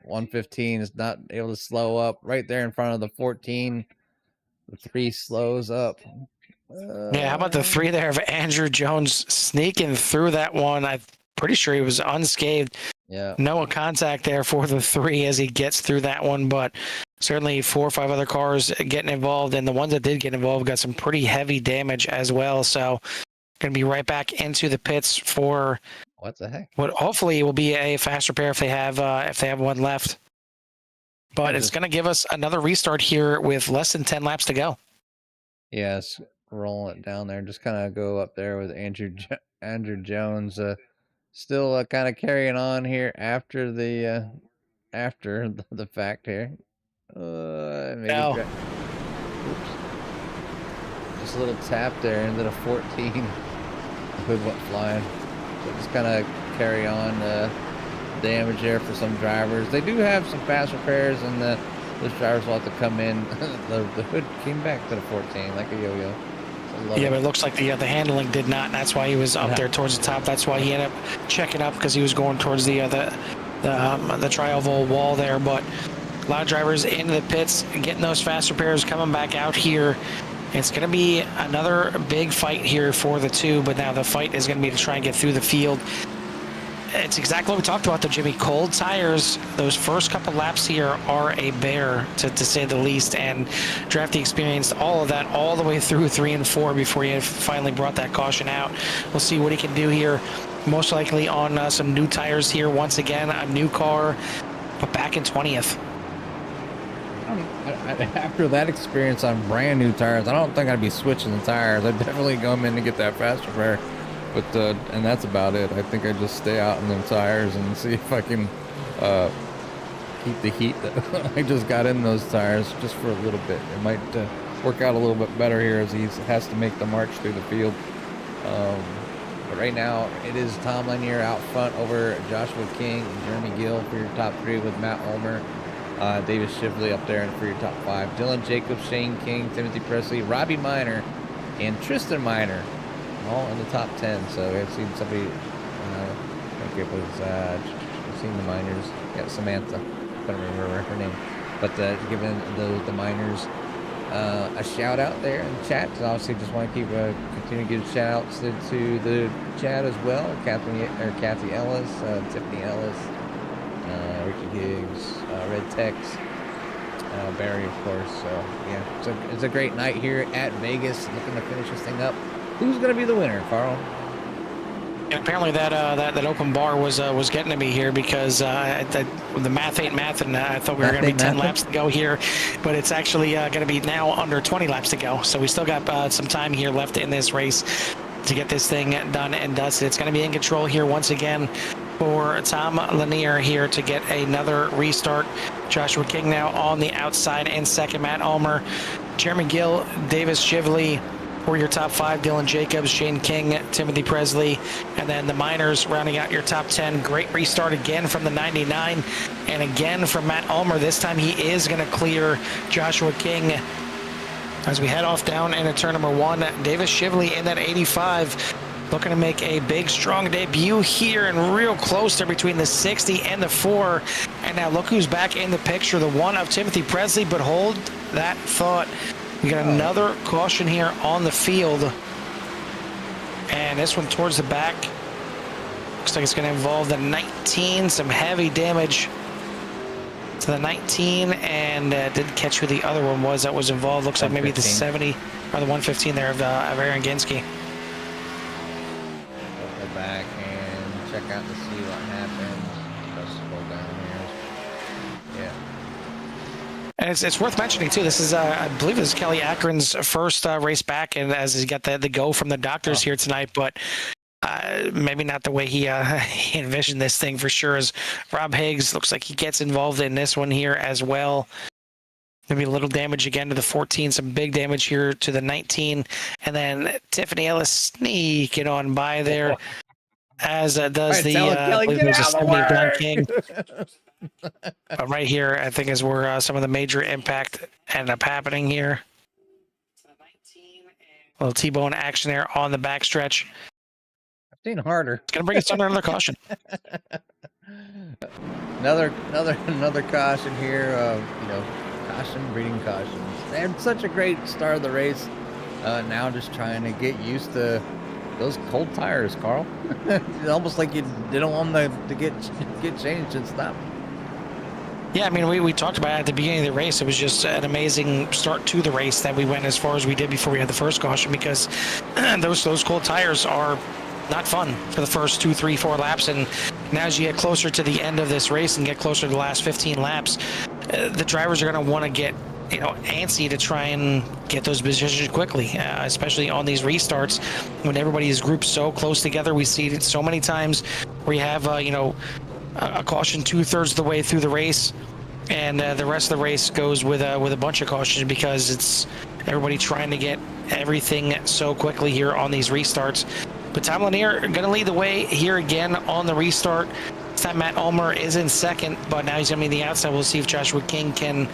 115 is not able to slow up right there in front of the 14. The 3 slows up. Yeah, how about the 3 there of Andrew Jones sneaking through that one? I'm pretty sure he was unscathed. Yeah. No contact there for the 3 as he gets through that one, but certainly 4 or 5 other cars getting involved, and the ones that did get involved got some pretty heavy damage as well. So going to be right back into the pits for What the heck? what hopefully will be a fast repair if they have one left. But it's going to give us another restart here with less than 10 laps to go. Yes, rolling it down there. Just kind of go up there with Andrew Jones. Still kind of carrying on here after the fact here. Maybe No. oops. Just a little tap there into the 14. Hood went flying. So just kind of carry on damage there for some drivers. They do have some fast repairs, and those drivers will have to come in. The hood came back to the 14 like a yo-yo. Yeah, but it looks like the handling did not. And that's why he was up there towards the top. That's why he ended up checking up, because he was going towards the tri-oval wall there. But a lot of drivers into the pits, getting those fast repairs, coming back out here. It's going to be another big fight here for the 2, but now the fight is going to be to try and get through the field. It's exactly what we talked about, though, Jimmy. Cold tires, those first couple laps here are a bear, to say the least, and Drafty experienced all of that all the way through 3 and 4 before he finally brought that caution out. We'll see what he can do here, most likely on some new tires here once again, a new car, but back in 20th. After that experience on brand new tires, I don't think I'd be switching the tires. I'd definitely come in to get that fast repair. But and that's about it. I think I just stay out in them tires and see if I can keep the heat that I just got in those tires just for a little bit. It might work out a little bit better here as he has to make the march through the field. But right now it is Tom Lanier out front over Joshua King and Jeremy Gill for your top 3, with Matt Ulmer, Davis Shively up there for your top 5. Dylan Jacobs, Shane King, Timothy Presley, Robbie Miner, and Tristan Miner, all in the top 10. So I've seen somebody, I think it was, I've seen the Miners. Yeah, Samantha. I don't remember her name. But giving the Miners a shout out there in the chat. Obviously, just want to continue to give shout outs to the chat as well. Kathy Ellis, Tiffany Ellis, Ricky Higgs, Red Tex, Barry, of course. So yeah, it's a great night here at Vegas. Looking to finish this thing up. Who's going to be the winner, Carl? And apparently that open bar was getting to me here, because the math ain't math, and I thought we were going to be 10 laps to go here, but it's actually going to be now under 20 laps to go. So we still got some time here left in this race to get this thing done and dusted. It's going to be in control here once again for Tom Lanier here to get another restart. Joshua King now on the outside in second. Matt Ulmer, Jeremy Gill, Davis Shively for your top 5, Dylan Jacobs, Shane King, Timothy Presley, and then the Miners rounding out your top 10. Great restart again from the 99, and again from Matt Ulmer. This time he is going to clear Joshua King as we head off down into turn number 1. Davis Shively in that 85, looking to make a big, strong debut here, and real close there between the 60 and the 4. And now look who's back in the picture, the 1 of Timothy Presley, but hold that thought. We got another caution here on the field, and this one towards the back. Looks like it's going to involve the 19, some heavy damage to the 19, and didn't catch who the other one was that was involved. Looks like maybe the 70 or the 115 there of Aaron Ginsky. Go back and check out to see what happens. Let's scroll down here. Yeah. And it's worth mentioning too. This is I believe this is Kelly Akron's first race back, and as he's got the go from the doctors here tonight, but maybe not the way he envisioned this thing for sure. As Rob Higgs looks like he gets involved in this one here as well. Maybe a little damage again to the 14, some big damage here to the 19, and then Tiffany Ellis sneaking on by there, as does the 70 Don King. But right here, I think, is where some of the major impact ended up happening here. A little T-bone action there on the backstretch. I've seen harder. It's going to bring us under another caution. Another caution here. Caution breeding cautions. They had such a great start of the race. Now just trying to get used to those cold tires, Carl. It's almost like you don't want them to get changed and stop. Yeah, I mean, we talked about it at the beginning of the race. It was just an amazing start to the race that we went as far as we did before we had the first caution, because those cold tires are not fun for the first 2, 3, 4 laps. And now as you get closer to the end of this race and get closer to the last 15 laps, the drivers are going to want to get antsy to try and get those positions quickly, especially on these restarts when everybody is grouped so close together. We see it so many times where you have a caution 2/3 of the way through the race, and the rest of the race goes with a bunch of cautions, because it's everybody trying to get everything so quickly here on these restarts. But Tom Lanier going to lead the way here again on the restart. This time Matt Ulmer is in second, but now he's going to be the outside. We'll see if Joshua King can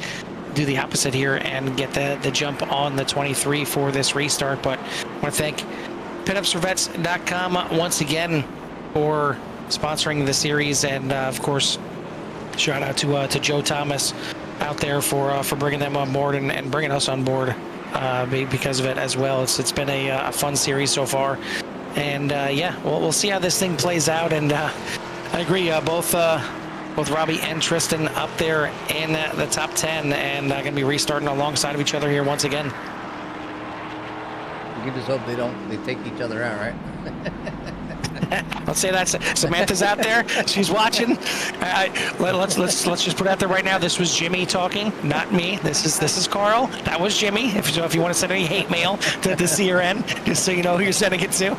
do the opposite here and get the jump on the 23 for this restart. But I want to thank pitupsforvets.com once again for sponsoring the series, and of course, shout out to Joe Thomas out there for bringing them on board and bringing us on board because of it as well. It's been a fun series so far, and yeah, we'll see how this thing plays out. And I agree, both Robbie and Tristan up there in the top 10, and going to be restarting alongside of each other here once again. You can just hope they take each other out, right? Let's say that Samantha's out there. She's watching. Let's just put it out there right now. This was Jimmy talking, not me. This is Carl. That was Jimmy. If you want to send any hate mail to CRN, just so you know who you're sending it to.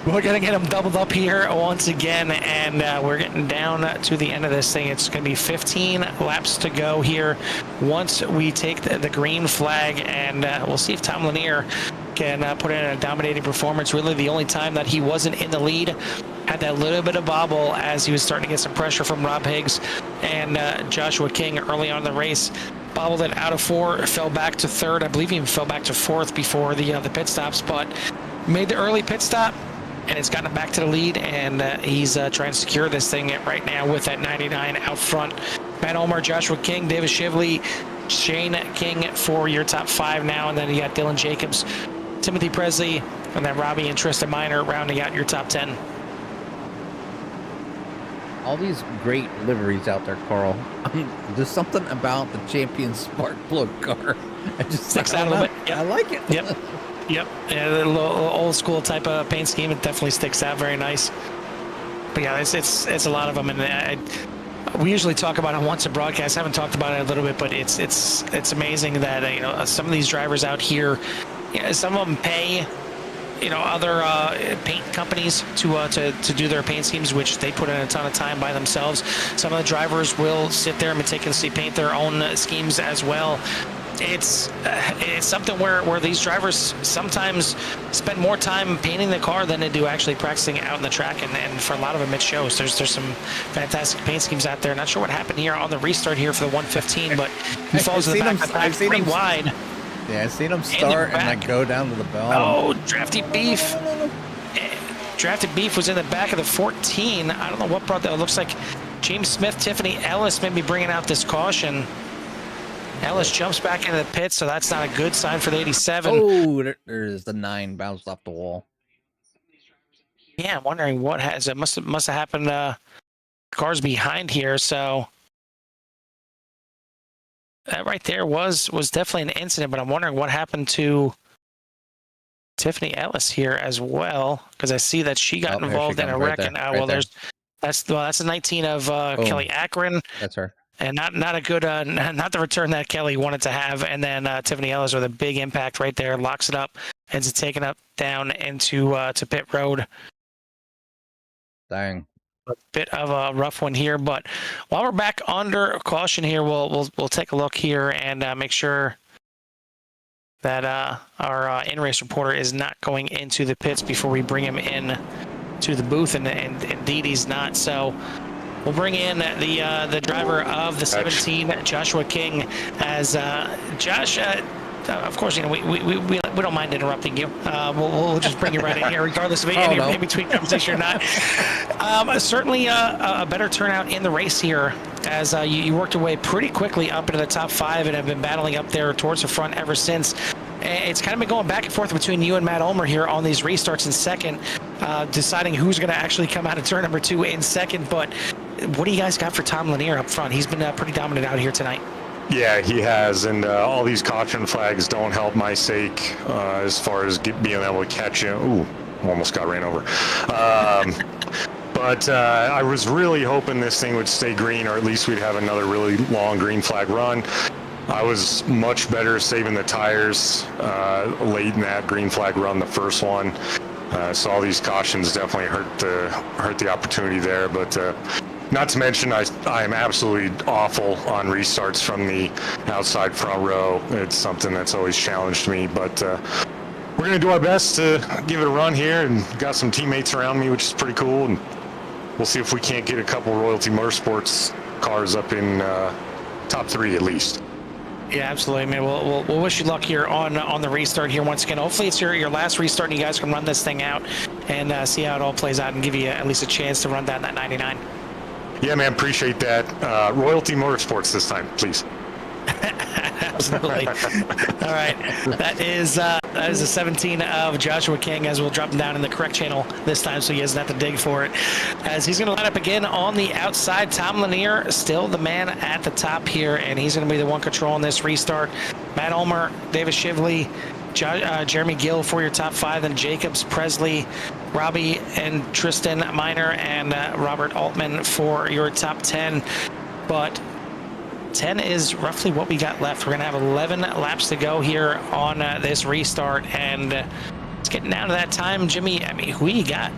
We're going to get them doubled up here once again, and we're getting down to the end of this thing. It's going to be 15 laps to go here once we take the green flag, and we'll see if Tom Lanier can put in a dominating performance. Really the only time that he wasn't in the lead, had that little bit of bobble as he was starting to get some pressure from Rob Higgs and Joshua King early on in the race. Bobbled it out of 4, fell back to 3rd. I believe he even fell back to 4th before the pit stops, but made the early pit stop, and it's gotten him back to the lead, and he's trying to secure this thing right now with that 99 out front. Matt Ulmer, Joshua King, Davis Shively, Shane King for your top 5 now, and then you got Dylan Jacobs, Timothy Presley, and then Robbie and Tristan Miner rounding out your top 10. All these great liveries out there, Carl. There's something about the Champion Spark Plug car. I just sticks out a little bit. Yep. I like it. Yep. Yep. Yeah, the little old school type of paint scheme. It definitely sticks out. Very nice. But yeah, it's a lot of them, and we usually talk about it once a broadcast. I haven't talked about it a little bit, but it's amazing that some of these drivers out here, some of them pay other paint companies to do their paint schemes, which they put in a ton of time by themselves. Some of the drivers will sit there and meticulously paint their own schemes as well. It's something where these drivers sometimes spend more time painting the car than they do actually practicing out on the track, and for a lot of them it shows. There's some fantastic paint schemes out there. Not sure what happened here on the restart here for the 115, but he falls to the back of the pack pretty wide. Yeah, I've seen him start and then go down to the bell. Oh, Drafty Beef. Drafted Beef was in the back of the 14. I don't know what brought that. It looks like James Smith, Tiffany Ellis may be bringing out this caution. Ellis jumps back into the pit, so that's not a good sign for the 87. Oh, there's the 9 bounced off the wall. Yeah, I'm wondering what has it. Must have happened. Cars behind here, so that right there was definitely an incident. But I'm wondering what happened to Tiffany Ellis here as well, because I see that she got involved in a wreck. And that's a 19 of Kelly Akron. That's her. And not a good, not the return that Kelly wanted to have. And then Tiffany Ellis with a big impact right there, locks it up, ends up taking it down into to pit road. Dang. A bit of a rough one here, but while we're back under caution here, we'll take a look here and make sure that our in-race reporter is not going into the pits before we bring him in to the booth, and indeed he's not. So we'll bring in the driver of the 17, Joshua King, as Josh. Of course, we don't mind interrupting you. We'll just bring you right in here, regardless of any in between conversation or not. Certainly a better turnout in the race here, as you worked your way pretty quickly up into the top 5 and have been battling up there towards the front ever since. It's kind of been going back and forth between you and Matt Ulmer here on these restarts in second, deciding who's going to actually come out of turn number 2 in second. But what do you guys got for Tom Lanier up front? He's been pretty dominant out here tonight. Yeah, he has, and all these caution flags don't help my sake as far as being able to catch him. Ooh, almost got ran over. But I was really hoping this thing would stay green, or at least we'd have another really long green flag run. I was much better saving the tires late in that green flag run, the first one. So all these cautions definitely hurt the opportunity there, but not to mention, I am absolutely awful on restarts from the outside front row. It's something that's always challenged me, but we're going to do our best to give it a run here, and got some teammates around me, which is pretty cool, and we'll see if we can't get a couple Royalty Motorsports cars up in top 3 at least. Yeah, absolutely. I mean, we'll wish you luck here on the restart here once again. Hopefully it's your last restart and you guys can run this thing out and see how it all plays out and give you at least a chance to run down that 99. Yeah, man, appreciate that. Royalty Motorsports this time, please. Absolutely. All right, that is the 17 of Joshua King, as we'll drop him down in the correct channel this time so he doesn't have to dig for it, as he's going to line up again on the outside. Tom Lanier still the man at the top here, and he's going to be the one controlling this restart. Matt Ulmer, Davis Shively, Jeremy Gill for your top 5, then Jacobs, Presley, Robbie and Tristan Miner, and Robert Altman for your top 10. But 10 is roughly what we got left. We're going to have 11 laps to go here on this restart, and it's getting down to that time. Jimmy, I mean, who you got?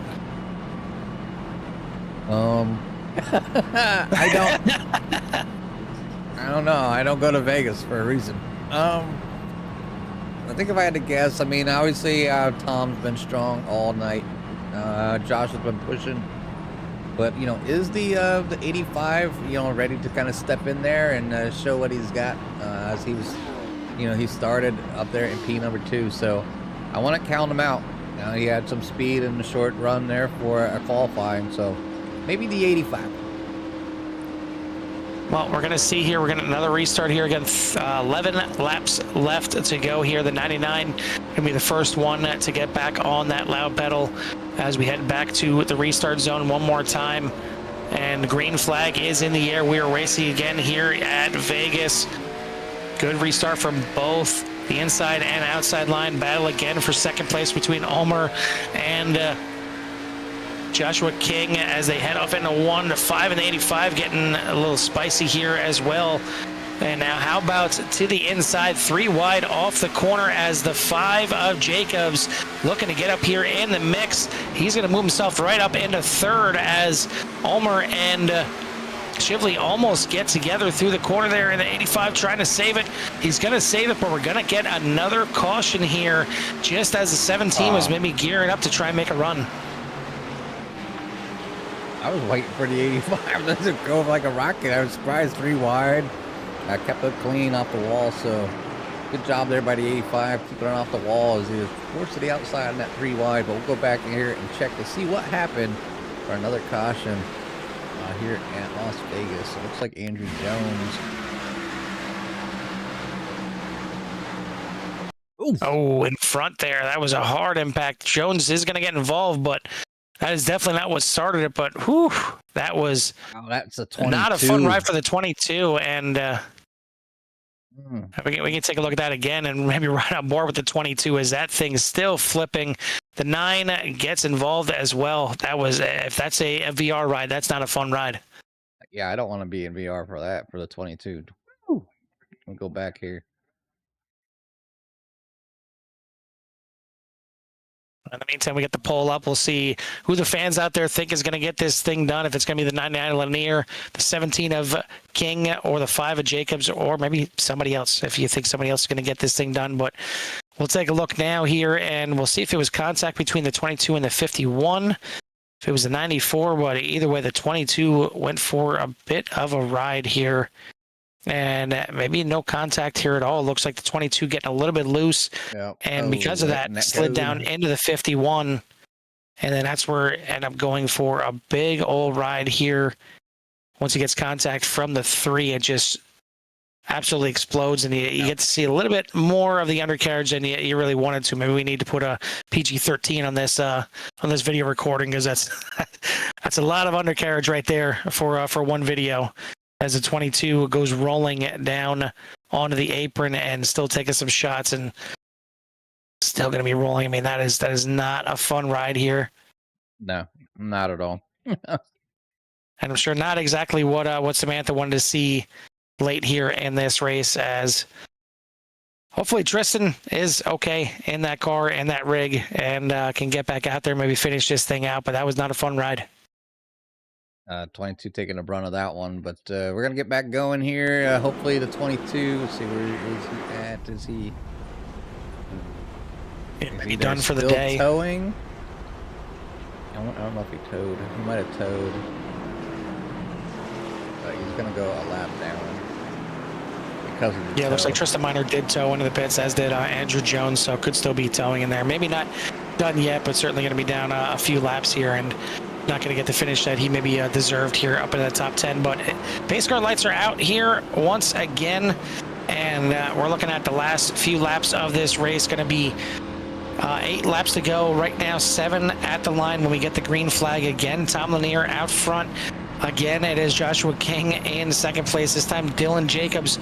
I don't know. I don't go to Vegas for a reason. I think if I had to guess, I mean, obviously Tom's been strong all night. Josh has been pushing. But, is the 85, ready to kind of step in there and show what he's got, as he was, he started up there in P number 2. So I want to count him out. He had some speed in the short run there for a qualifying. So maybe the 85. Well, we're going to see here. We're going to another restart here again. 11 laps left to go here. The 99 going to be the first one to get back on that loud pedal as we head back to the restart zone one more time. And the green flag is in the air. We are racing again here at Vegas. Good restart from both the inside and outside line. Battle again for second place between Ulmer and Joshua King as they head off into 1 to 5 and 85, getting a little spicy here as well. And now how about to the inside, 3 wide off the corner as the 5 of Jacobs looking to get up here in the mix. He's going to move himself right up into 3rd as Ulmer and Shively almost get together through the corner there in the 85, trying to save it. He's going to save it, but we're going to get another caution here just as the 17 was maybe gearing up to try and make a run. I was waiting for the 85. Doesn't go like a rocket. I was surprised 3 wide. I kept it clean off the wall, so good job there by the 85, keeping it off the wall as he was forced to the outside on that 3 wide. But we'll go back in here and check to see what happened for another caution here at Las Vegas. It looks like Andrew Jones. Ooh. Oh, in front there. That was a hard impact. Jones is going to get involved, but that is definitely not what started it. But whew, that was that's a 22. Not a fun ride for the 22. And we can take a look at that again and maybe ride on board with the 22 as that thing is still flipping. The 9 gets involved as well. That was, if that's a VR ride, that's not a fun ride. Yeah, I don't want to be in VR for that, for the 22. Woo. We'll go back here. In the meantime, we get the poll up. We'll see who the fans out there think is going to get this thing done. If it's going to be the 99 Lanier, the 17 of King, or the 5 of Jacobs, or maybe somebody else, if you think somebody else is going to get this thing done. But we'll take a look now here, and we'll see if it was contact between the 22 and the 51. if it was the 94, but either way, the 22 went for a bit of a ride here. And maybe no contact here at all. It looks like the 22 getting a little bit loose. Yep. And because of that, slid down into the 51. And then that's where it ended up going for a big old ride here. Once he gets contact from the 3, it just absolutely explodes, and you get to see a little bit more of the undercarriage than you really wanted to. Maybe we need to put a PG-13 on this video recording, because that's a lot of undercarriage right there for one video. As the 22 goes rolling down onto the apron and still taking some shots, and still going to be rolling. I mean, that is not a fun ride here. No, not at all. And I'm sure not exactly what Samantha wanted to see late here in this race, as hopefully Tristan is okay in that car and that rig and can get back out there, maybe finish this thing out. But that was not a fun ride. 22 taking the brunt of that one, but we're gonna get back going here. Hopefully the 22. Let's see, where is he at? Is he? Maybe done for the day. Towing. I don't know if he towed. He might have towed. He's gonna go a lap down. Yeah, it looks like Tristan Minor did tow into the pits, as did Andrew Jones, so could still be towing in there. Maybe not done yet, but certainly going to be down a few laps here, and not going to get the finish that he maybe deserved here up in the top 10. But pace car lights are out here once again, and we're looking at the last few laps of this race. Going to be 8 laps to go right now, 7 at the line when we get the green flag again. Tom Lanier out front. Again, it is Joshua King in second place. This time, Dylan Jacobs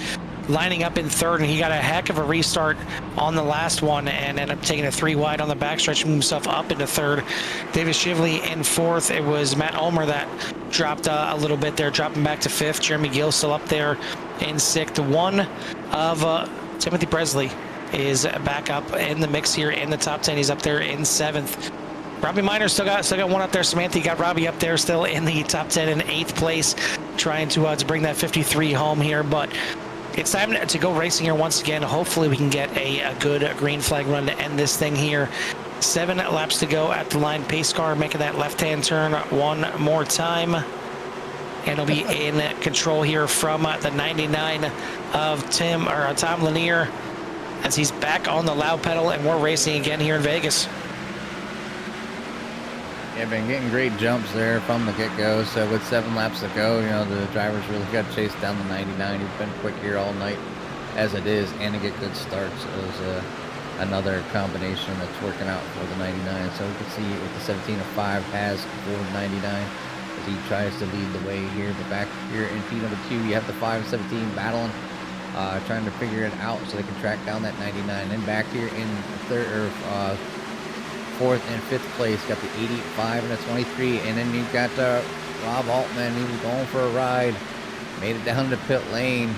lining up in third, and he got a heck of a restart on the last one and ended up taking a 3 wide on the backstretch, moved himself up into third. Davis Shively in fourth. It was Matt Ulmer that dropped a little bit there, dropping back to fifth. Jeremy Gill still up there in sixth. One of Timothy Presley is back up in the mix here in the top 10. He's up there in seventh. Robbie Minor still got one up there. Samantha got Robbie up there still in the top 10 in 8th place, trying to bring that 53 home here. But it's time to go racing here once again. Hopefully we can get a good green flag run to end this thing here. 7 laps to go at the line. Pace car making that left-hand turn one more time. And he'll be in control here from the 99 of Tom Lanier, as he's back on the loud pedal, and we're racing again here in Vegas. Yeah, been getting great jumps there from the get-go. So with 7 laps to go, the drivers really got to chase down the 99. He's been quick here all night as it is, and to get good starts. It was another combination that's working out for the 99. So we can see with the 17 of 5 has for 99 as he tries to lead the way here. But back here in P number 2, you have the 5-17 battling, trying to figure it out so they can track down that 99. And back here in fourth and fifth place, got the 85 and the 23, and then you've got Rob Altman. He was going for a ride, made it down to pit lane.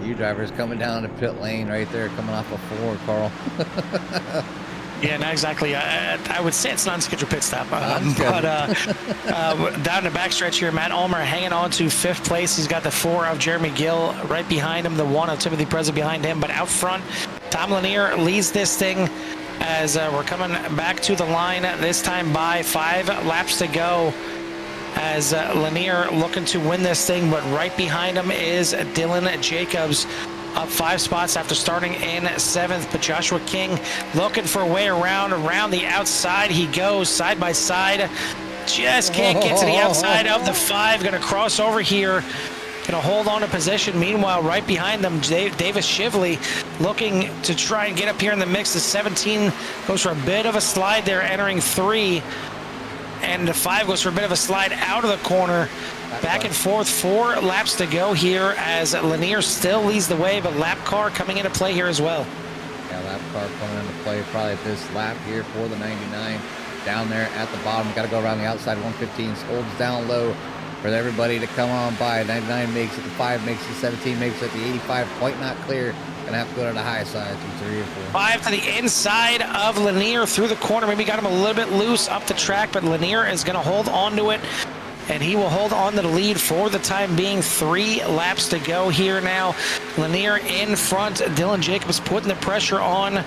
You drivers coming down to pit lane right there, coming off a 4, Carl. Yeah, not exactly. I would say it's non-scheduled pit stop. But down the backstretch here, Matt Ulmer hanging on to 5th place. He's got the 4 of Jeremy Gill right behind him, the 1 of Timothy Presley behind him. But out front, Tom Lanier leads this thing as we're coming back to the line, this time by 5 laps to go, as Lanier looking to win this thing. But right behind him is Dylan Jacobs, up 5 spots after starting in 7th. But Joshua King looking for a way around the outside. He goes side by side, just can't get to the outside of the 5. Going to cross over here, going to hold on to position. Meanwhile, right behind them, Davis Shively looking to try and get up here in the mix. The 17 goes for a bit of a slide there, entering 3. And the 5 goes for a bit of a slide out of the corner. Back and forth, 4 laps to go here, as Lanier still leads the way, but lap car coming into play here as well. Yeah, lap car coming into play probably at this lap here for the 99. Down there at the bottom, got to go around the outside. 115 holds down low for everybody to come on by. 99 makes it, the 5 makes it, 17 makes it, the 85 quite not clear. Gonna have to go to the high side, 2, 3, or 4. 5 to the inside of Lanier through the corner. Maybe got him a little bit loose up the track, but Lanier is going to hold on to it, and he will hold on to the lead for the time being. 3 laps to go here now. Lanier in front. Dylan Jacobs putting the pressure on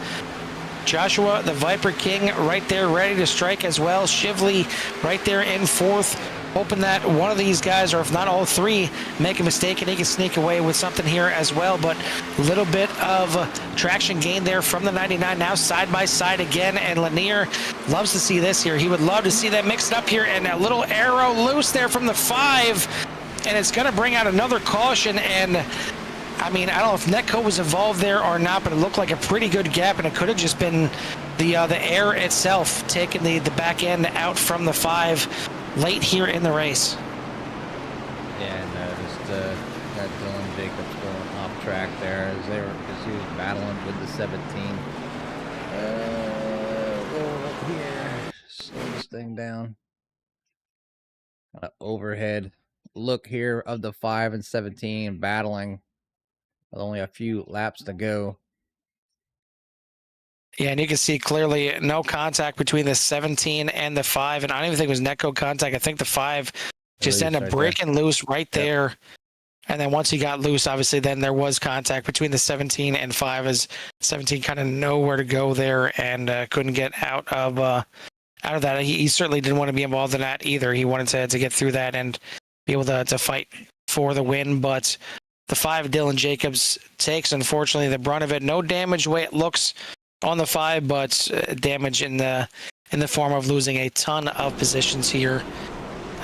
Joshua, the Viper King, right there ready to strike as well. Shively right there in fourth, hoping that one of these guys, or if not all three, make a mistake and he can sneak away with something here as well. But a little bit of traction gain there from the 99, now side by side again, and Lanier loves to see this here. He would love to see that mixed up here, and a little arrow loose there from the 5, and it's going to bring out another caution. And I mean, I don't know if Netco was involved there or not, but it looked like a pretty good gap, and it could have just been the air itself taking the back end out from the 5 late here in the race. Yeah, and just got Dylan Jacobs going off track there as he was battling with the 17. Go up here, slow this thing down. Overhead look here of the 5 and 17 battling with only a few laps to go. Yeah, and you can see clearly no contact between the 17 and the 5, and I don't even think it was Netco contact. I think the 5 just ended up breaking loose right there. And then once he got loose, obviously, then there was contact between the 17 and 5, as 17 kind of nowhere to go there and couldn't get out of that. He certainly didn't want to be involved in that either. He wanted to get through that and be able to fight for the win, but the 5, Dylan Jacobs, takes, unfortunately, the brunt of it. No damage the way it looks on the 5, but damage in the form of losing a ton of positions here,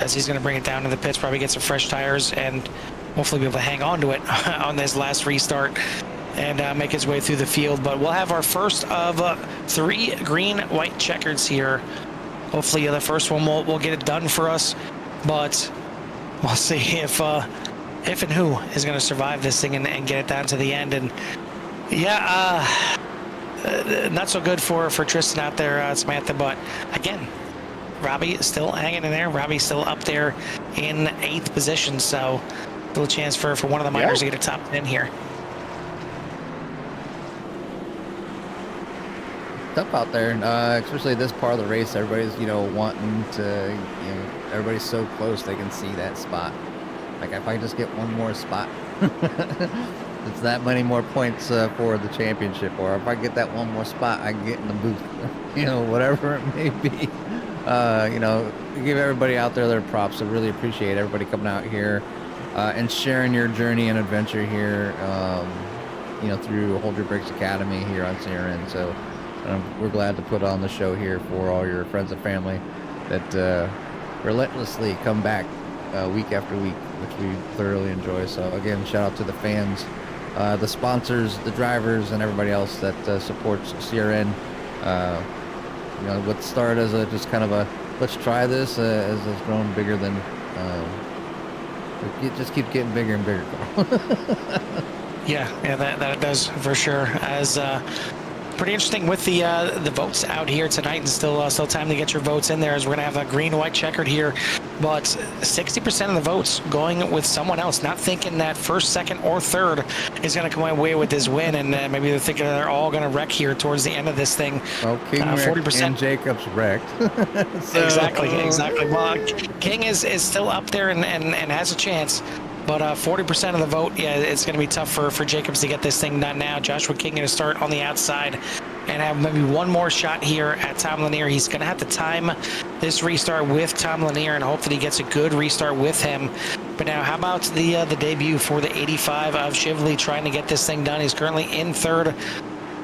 as he's going to bring it down to the pits, probably get some fresh tires, and hopefully be able to hang on to it on this last restart and make his way through the field. But we'll have our first of 3 green-white checkers here. Hopefully the first one will get it done for us, but we'll see if and who is going to survive this thing and get it down to the end. And yeah, not so good for Tristan out there, Samantha, but again, Robbie still hanging in there. Robbie's still up there in 8th position, so a little chance for one of the minors to get a top 10 here. Tough out there, especially this part of the race. Everybody's, wanting to, everybody's so close they can see that spot. Like, if I just get one more spot, it's that many more points for the championship. Or if I get that one more spot, I can get in the booth. Whatever it may be. Give everybody out there their props. I really appreciate everybody coming out here and sharing your journey and adventure here, through Hold Your Brakes Academy here on CRN. So we're glad to put on the show here for all your friends and family that relentlessly come back week after week, which we thoroughly enjoy. So again, shout out to the fans, the sponsors, the drivers, and everybody else that supports CRN. What started as just kind of a let's try this has grown bigger than it just keeps getting bigger and bigger. yeah, that does for sure. As pretty interesting with the votes out here tonight, and still time to get your votes in there, as we're gonna have a green-white checkered here. But 60% of the votes going with someone else, not thinking that first, second, or third is gonna come away with this win, and maybe they're thinking they're all gonna wreck here towards the end of this thing. Well, King 40% and Jacobs wrecked. So. Exactly. Well, King is still up there and has a chance. But 40% of the vote, yeah, it's going to be tough for Jacobs to get this thing done now. Joshua King going to start on the outside and have maybe one more shot here at Tom Lanier. He's going to have to time this restart with Tom Lanier and hope that he gets a good restart with him. But now, how about the debut for the 85 of Shively trying to get this thing done? He's currently in 3rd.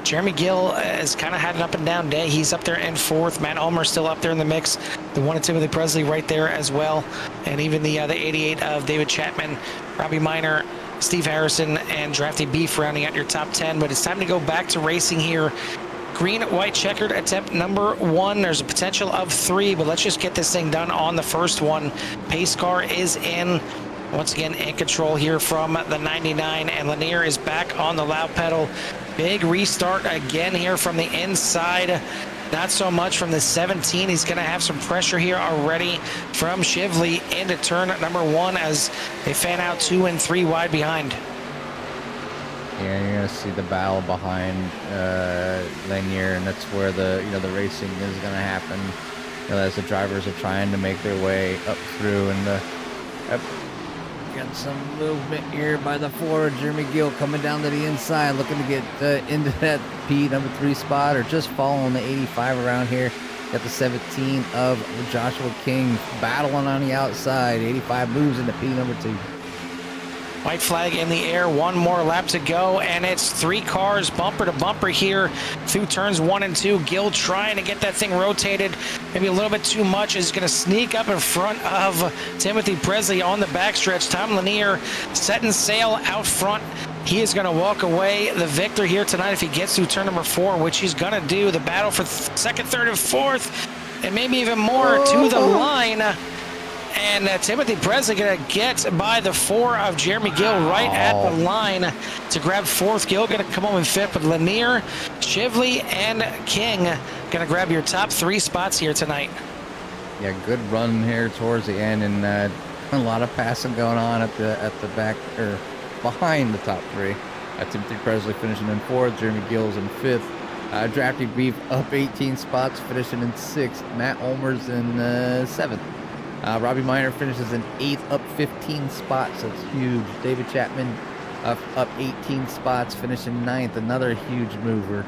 Jeremy Gill has kind of had an up and down day. He's up there in 4th. Matt Ulmer still up there in the mix. The 1 of Timothy Presley right there as well. And even the 88 of David Chapman, Robbie Minor, Steve Harrison, and Drafty Beef rounding out your top 10. But it's time to go back to racing here. Green, white, checkered attempt number 1. There's a potential of 3, but let's just get this thing done on the first one. Pace car is in. Once again, in control here from the 99, and Lanier is back on the loud pedal. Big restart again here from the inside. Not so much from the 17. He's going to have some pressure here already from Shively into turn number 1 as they fan out 2 and 3 wide behind. Yeah, you're going to see the battle behind Lanier, and that's where the racing is going to happen. As the drivers are trying to make their way up through, and got some movement here by the 4. Jeremy Gill coming down to the inside, looking to get into that P number 3 spot, or just following the 85 around here. Got the 17 of Joshua King battling on the outside. 85 moves into P number 2. White flag in the air, one more lap to go, and it's 3 cars bumper to bumper here through turns 1 and 2. Gill trying to get that thing rotated, maybe a little bit too much, is going to sneak up in front of Timothy Presley on the backstretch. Tom Lanier setting sail out front. He is going to walk away the victor here tonight if he gets through turn number 4, which he's going to do. The battle for second, third, and fourth, and maybe even more to the line. And Timothy Presley going to get by the 4 of Jeremy Gill right at the line to grab 4th. Gill going to come home in 5th, but Lanier, Shively, and King going to grab your top 3 spots here tonight. Yeah, good run here towards the end, and a lot of passing going on at the back, or behind the top 3. Timothy Presley finishing in 4th, Jeremy Gill's in 5th. Drafty Beef up 18 spots, finishing in 6th. Matt Olmers in 7th. Robbie Miner finishes in 8th, up 15 spots. That's huge. David Chapman up 18 spots, finishing 9th. Another huge mover.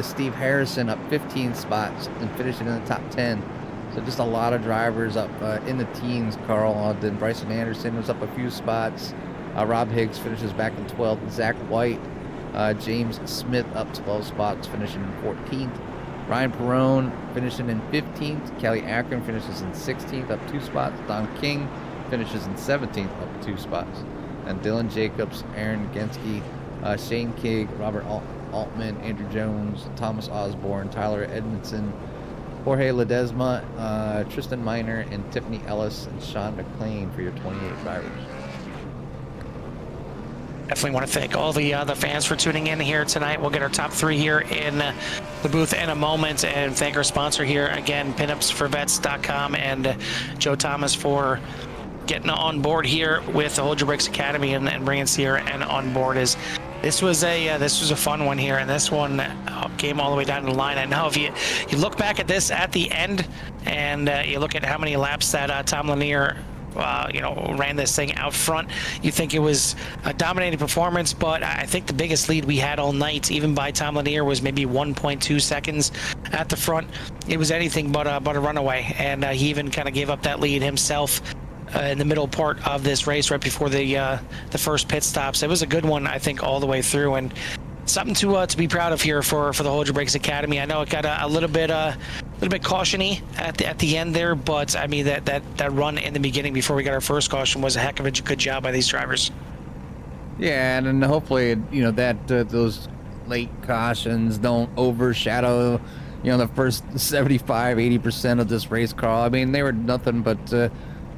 Steve Harrison up 15 spots and finishing in the top 10. So just a lot of drivers up in the teens, Carl. Then Bryson Anderson was up a few spots. Rob Higgs finishes back in 12th. Zach White, James Smith up 12 spots, finishing in 14th. Ryan Perrone finishing in 15th. Kelly Akron finishes in 16th, up 2 spots. Don King finishes in 17th, up 2 spots. And Dylan Jacobs, Aaron Genske, Shane King, Robert Altman, Andrew Jones, Thomas Osborne, Tyler Edmondson, Jorge Ledesma, Tristan Miner, and Tiffany Ellis, and Sean McLean for your 28 drivers. Definitely want to thank all the fans for tuning in here tonight. We'll get our top 3 here in the booth in a moment, and thank our sponsor here again, pinupsforvets.com, and Joe Thomas for getting on board here with the Hold Your Brakes Academy and bringing Sierra N on board. This was a fun one here, and this one came all the way down the line. I know if you look back at this at the end, and you look at how many laps that Tom Lanier ran this thing out front, you think it was a dominating performance, but I think the biggest lead we had all night, even by Tom Lanier, was maybe 1.2 seconds at the front. It was anything but a runaway, and he even kind of gave up that lead himself in the middle part of this race, right before the first pit stops. It was a good one, I think, all the way through, and something to be proud of here for the Hold Your Brakes Academy. I know it got a little bit caution-y at the end there, but I mean that run in the beginning before we got our first caution was a heck of a good job by these drivers. Yeah, and hopefully that those late cautions don't overshadow the first 75-80% of this race, Carl. I mean, they were nothing but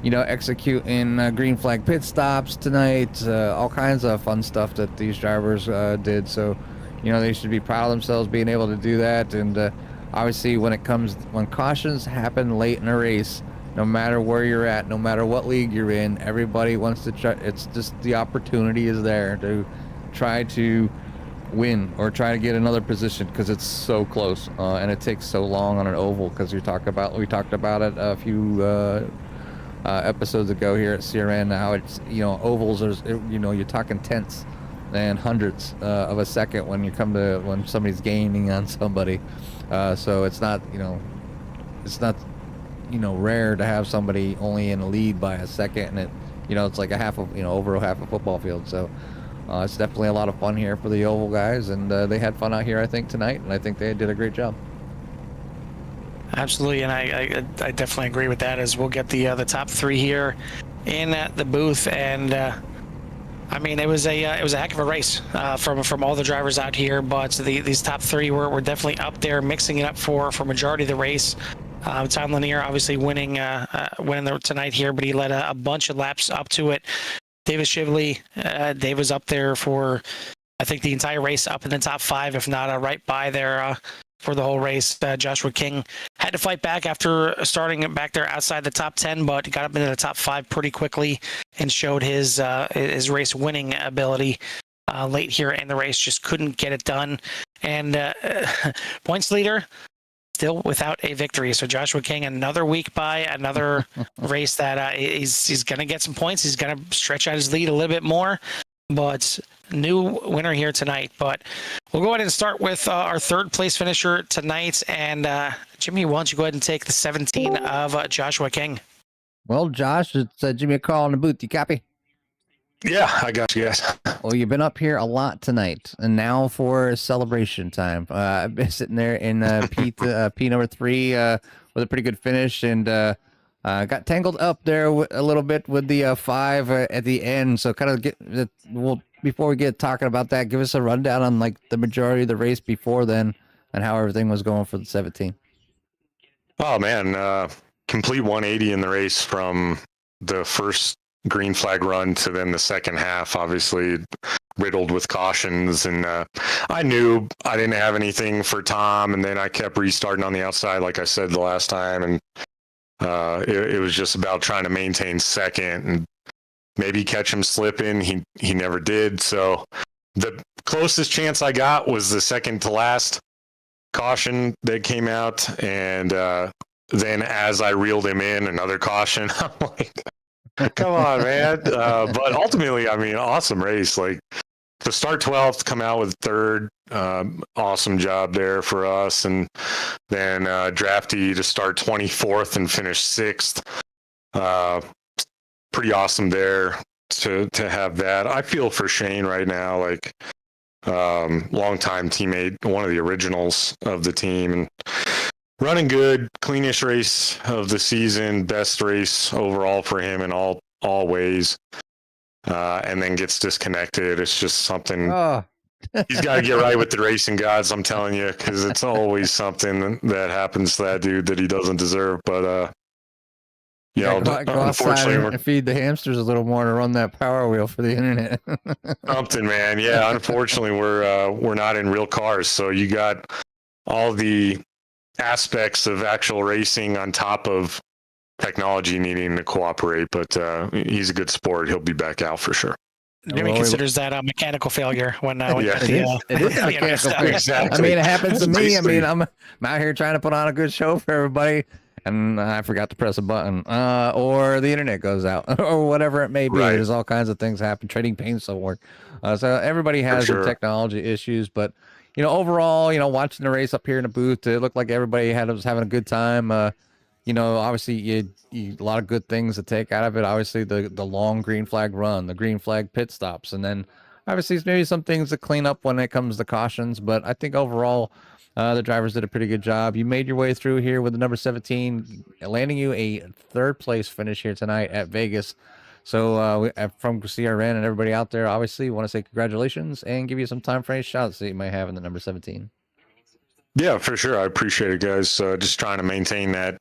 executing green flag pit stops tonight, all kinds of fun stuff that these drivers did. So, they should be proud of themselves being able to do that. And obviously, when cautions happen late in a race, no matter where you're at, no matter what league you're in, everybody wants to try. It's just the opportunity is there to try to win or try to get another position because it's so close and it takes so long on an oval. Because we talked about it a few episodes ago here at CRN, how it's ovals are you're talking tenths and hundredths of a second when somebody's gaining on somebody, so it's not rare to have somebody only in a lead by a second, and it's like over half a football field. So it's definitely a lot of fun here for the oval guys, and they had fun out here, I think, tonight, and I think they did a great job. Absolutely, and I definitely agree with that. As we'll get the top 3 here in the booth, and I mean it was a heck of a race from all the drivers out here. But these top 3 were definitely up there, mixing it up for majority of the race. Tom Lanier obviously winning tonight here, but he led a bunch of laps up to it. David Shively, Dave was up there for I think the entire race, up in the top 5, if not right by there. For the whole race. Joshua King had to fight back after starting back there outside the top 10, but got up into the top 5 pretty quickly and showed his race winning ability late here in the race. Just couldn't get it done. And points leader still without a victory. So Joshua King, another week by, another race that he's going to get some points. He's going to stretch out his lead a little bit more, but new winner here tonight. But we'll go ahead and start with our third place finisher tonight. And Jimmy, why don't you go ahead and take the 17 of Joshua King? Well, Josh, it's Jimmy a call in the booth. You copy? Yeah, I got you guys. Well, you've been up here a lot tonight, and now for celebration time. I've been sitting there in P number 3 with a pretty good finish, and got tangled up there a little bit with the 5 at the end. So kind of well, before we get talking about that, give us a rundown on like the majority of the race before then and how everything was going for the 17. Oh man, complete 180 in the race from the first green flag run to then the second half, obviously riddled with cautions. And I knew I didn't have anything for Tom, and then I kept restarting on the outside, like I said the last time. And it was just about trying to maintain second and maybe catch him slipping. He never did. So the closest chance I got was the second to last caution that came out. And then as I reeled him in, another caution. I'm like, come on, man. But ultimately, I mean, awesome race. Like to start 12th, come out with third. Awesome job there for us. And then Drafty to start 24th and finish 6th. Pretty awesome there to have that. I feel for Shane right now, like longtime teammate, one of the originals of the team, and running good, cleanest race of the season, best race overall for him in all ways, and then gets disconnected. It's just something he's got to get right with the racing gods, I'm telling you, because it's always something that happens to that dude that he doesn't deserve. But you know, go outside and feed the hamsters a little more to run that power wheel for the internet. Something, man. Yeah, unfortunately, we're not in real cars, so you got all the aspects of actual racing on top of technology needing to cooperate. But he's a good sport. He'll be back out for sure. Jimmy considers that a mechanical failure when it is a mechanical failure. Exactly. I mean, it happens to me. I mean, I'm out here trying to put on a good show for everybody, and I forgot to press a button, or the internet goes out, or whatever it may be. Right. There's all kinds of things happen. Trading paints don't work. So everybody has their technology issues, but you know, overall, you know, watching the race up here in the booth, it looked like everybody was having a good time. You know, obviously, you a lot of good things to take out of it. Obviously, the long green flag run, the green flag pit stops, and then obviously maybe some things to clean up when it comes to cautions. But I think overall, the drivers did a pretty good job. You made your way through here with the number 17, landing you a third place finish here tonight at Vegas. So from CRN and everybody out there, obviously, want to say congratulations and give you some time for any shots that you might have in the number 17. Yeah, for sure. I appreciate it, guys. Just trying to maintain that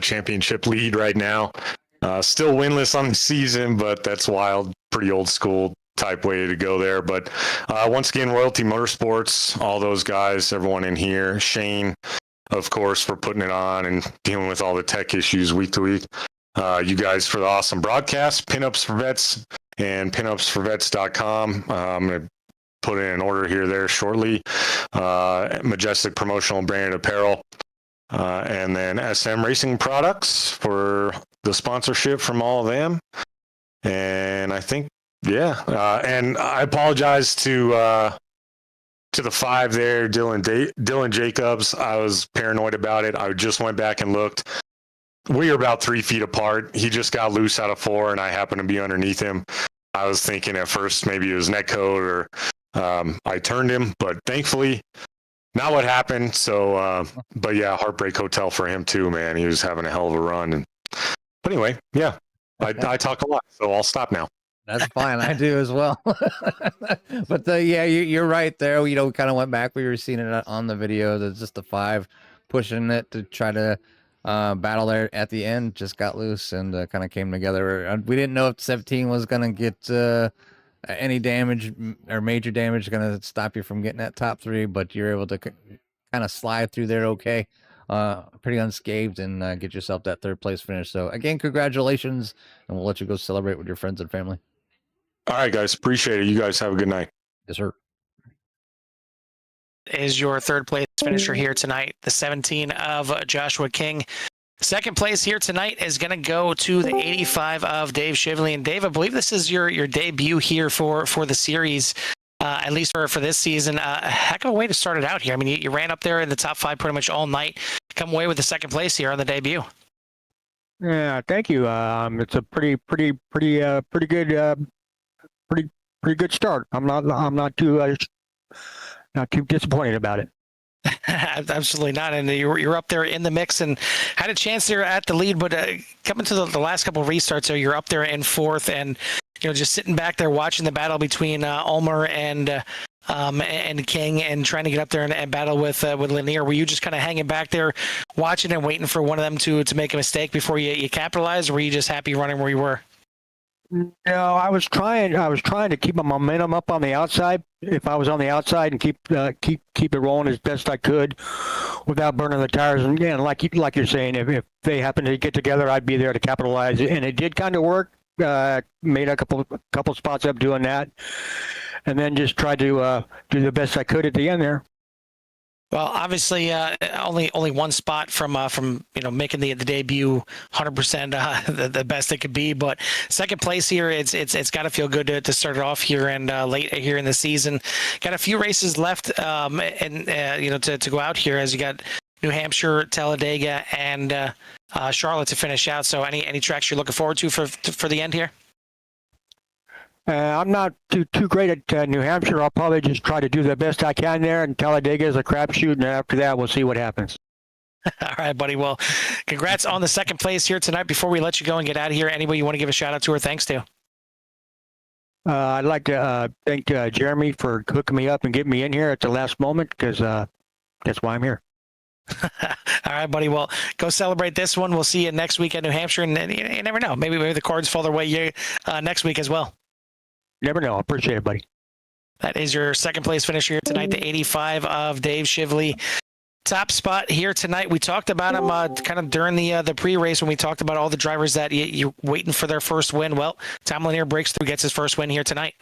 championship lead right now. Still winless on the season, but that's wild. Pretty old school type way to go there. But once again, Royalty Motorsports, all those guys, everyone in here, Shane, of course, for putting it on and dealing with all the tech issues week to week. You guys for the awesome broadcast, Pinups for Vets and pinupsforvets.com. I'm going to put in an order here there shortly. Majestic Promotional Branded Apparel. And then SM Racing Products for the sponsorship from all of them. And I think, yeah. And I apologize to the 5 there, Dylan Jacobs. I was paranoid about it. I just went back and looked. We are about 3 feet apart. He just got loose out of 4, and I happened to be underneath him. I was thinking at first maybe it was netcode or I turned him, but thankfully not what happened. So, but yeah, Heartbreak Hotel for him too, man. He was having a hell of a run. But anyway, yeah, I talk a lot, so I'll stop now. That's fine. I do as well. But yeah, you're right there. You know, we kind of went back. We were seeing it on the video. There's just the 5 pushing it to try to battle there at the end. Just got loose and kind of came together. We didn't know if 17 was going to get any damage or major damage going to stop you from getting that top 3, but you're able to kind of slide through there okay, pretty unscathed, and get yourself that 3rd place finish. So again, congratulations, and we'll let you go celebrate with your friends and family. All right, guys. Appreciate it. You guys have a good night. Yes, sir. Is your 3rd place finisher here tonight, the 17 of Joshua King. Second place here tonight is going to go to the 85 of Dave Shively. And Dave, I believe this is your debut here for the series, at least for this season. A heck of a way to start it out here. I mean, you ran up there in the top 5 pretty much all night. Come away with the second place here on the debut. Yeah, thank you. It's a pretty good start. I'm not too disappointed about it. Absolutely not. And you're up there in the mix and had a chance there at the lead, but coming to the last couple of restarts, so you're up there in 4th, and just sitting back there watching the battle between Ulmer and King, and trying to get up there and battle with Lanier. Were you just kind of hanging back there, watching and waiting for one of them to make a mistake before you capitalize, or were you just happy running where you were? No, I was trying to keep my momentum up on the outside. If I was on the outside, and keep it rolling as best I could, without burning the tires. And again, like you're saying, if they happen to get together, I'd be there to capitalize. And it did kind of work. Made a couple spots up doing that, and then just tried to do the best I could at the end there. Well, obviously, only one spot from making the debut 100% the best it could be. But second place here, it's got to feel good to start it off here and late here in the season. Got a few races left, to go out here, as you got New Hampshire, Talladega, and Charlotte to finish out. So any tracks you're looking forward to for the end here? I'm not too great at New Hampshire. I'll probably just try to do the best I can there, and Talladega is a crapshoot, and after that, we'll see what happens. All right, buddy. Well, congrats on the second place here tonight. Before we let you go and get out of here, anybody you want to give a shout out to or thanks to? I'd like to thank Jeremy for hooking me up and getting me in here at the last moment, because that's why I'm here. All right, buddy. Well, go celebrate this one. We'll see you next week at New Hampshire, and you never know. Maybe the cards fall their way next week as well. Never know. I appreciate it, buddy. That is your second place finisher here tonight, the 85 of Dave Shively. Top spot here tonight. We talked about him kind of during the pre-race when we talked about all the drivers that you're waiting for their first win. Well, Tom Lanier breaks through, gets his first win here tonight.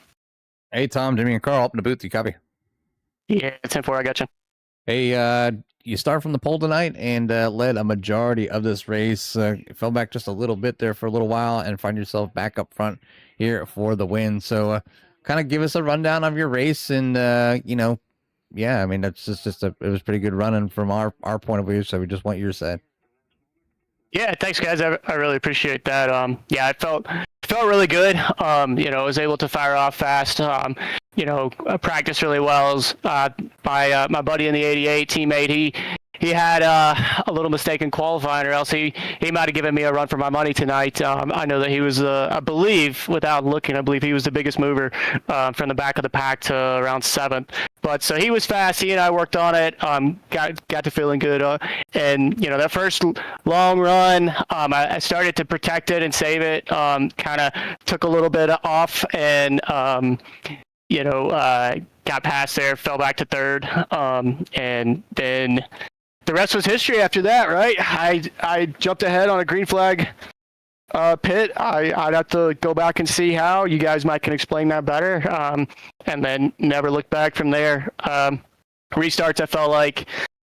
Hey, Tom, Jimmy, and Carl, up in the booth. You copy? Yeah, 10-4, I got you. Hey, you start from the pole tonight and led a majority of this race. Fell back just a little bit there for a little while and find yourself back up front here for the win. So kind of give us a rundown of your race and, yeah, I mean, that's it was pretty good running from our point of view. So we just want your side. Yeah, thanks, guys. I really appreciate that. Yeah, I felt really good. I was able to fire off fast. I practiced really well. My buddy in the 88 teammate, he had a little mistake in qualifying, or else he might have given me a run for my money tonight. I know that he was, I believe he was the biggest mover from the back of the pack to around 7th. But so he was fast. He and I worked on it. Got to feeling good. And that first long run, I started to protect it and save it. Kind of took a little bit off and got past there, fell back to 3rd, and then the rest was history after that, right? I jumped ahead on a green flag pit. I'd have to go back and see how. You guys might can explain that better. And then never looked back from there. Restarts, I felt like,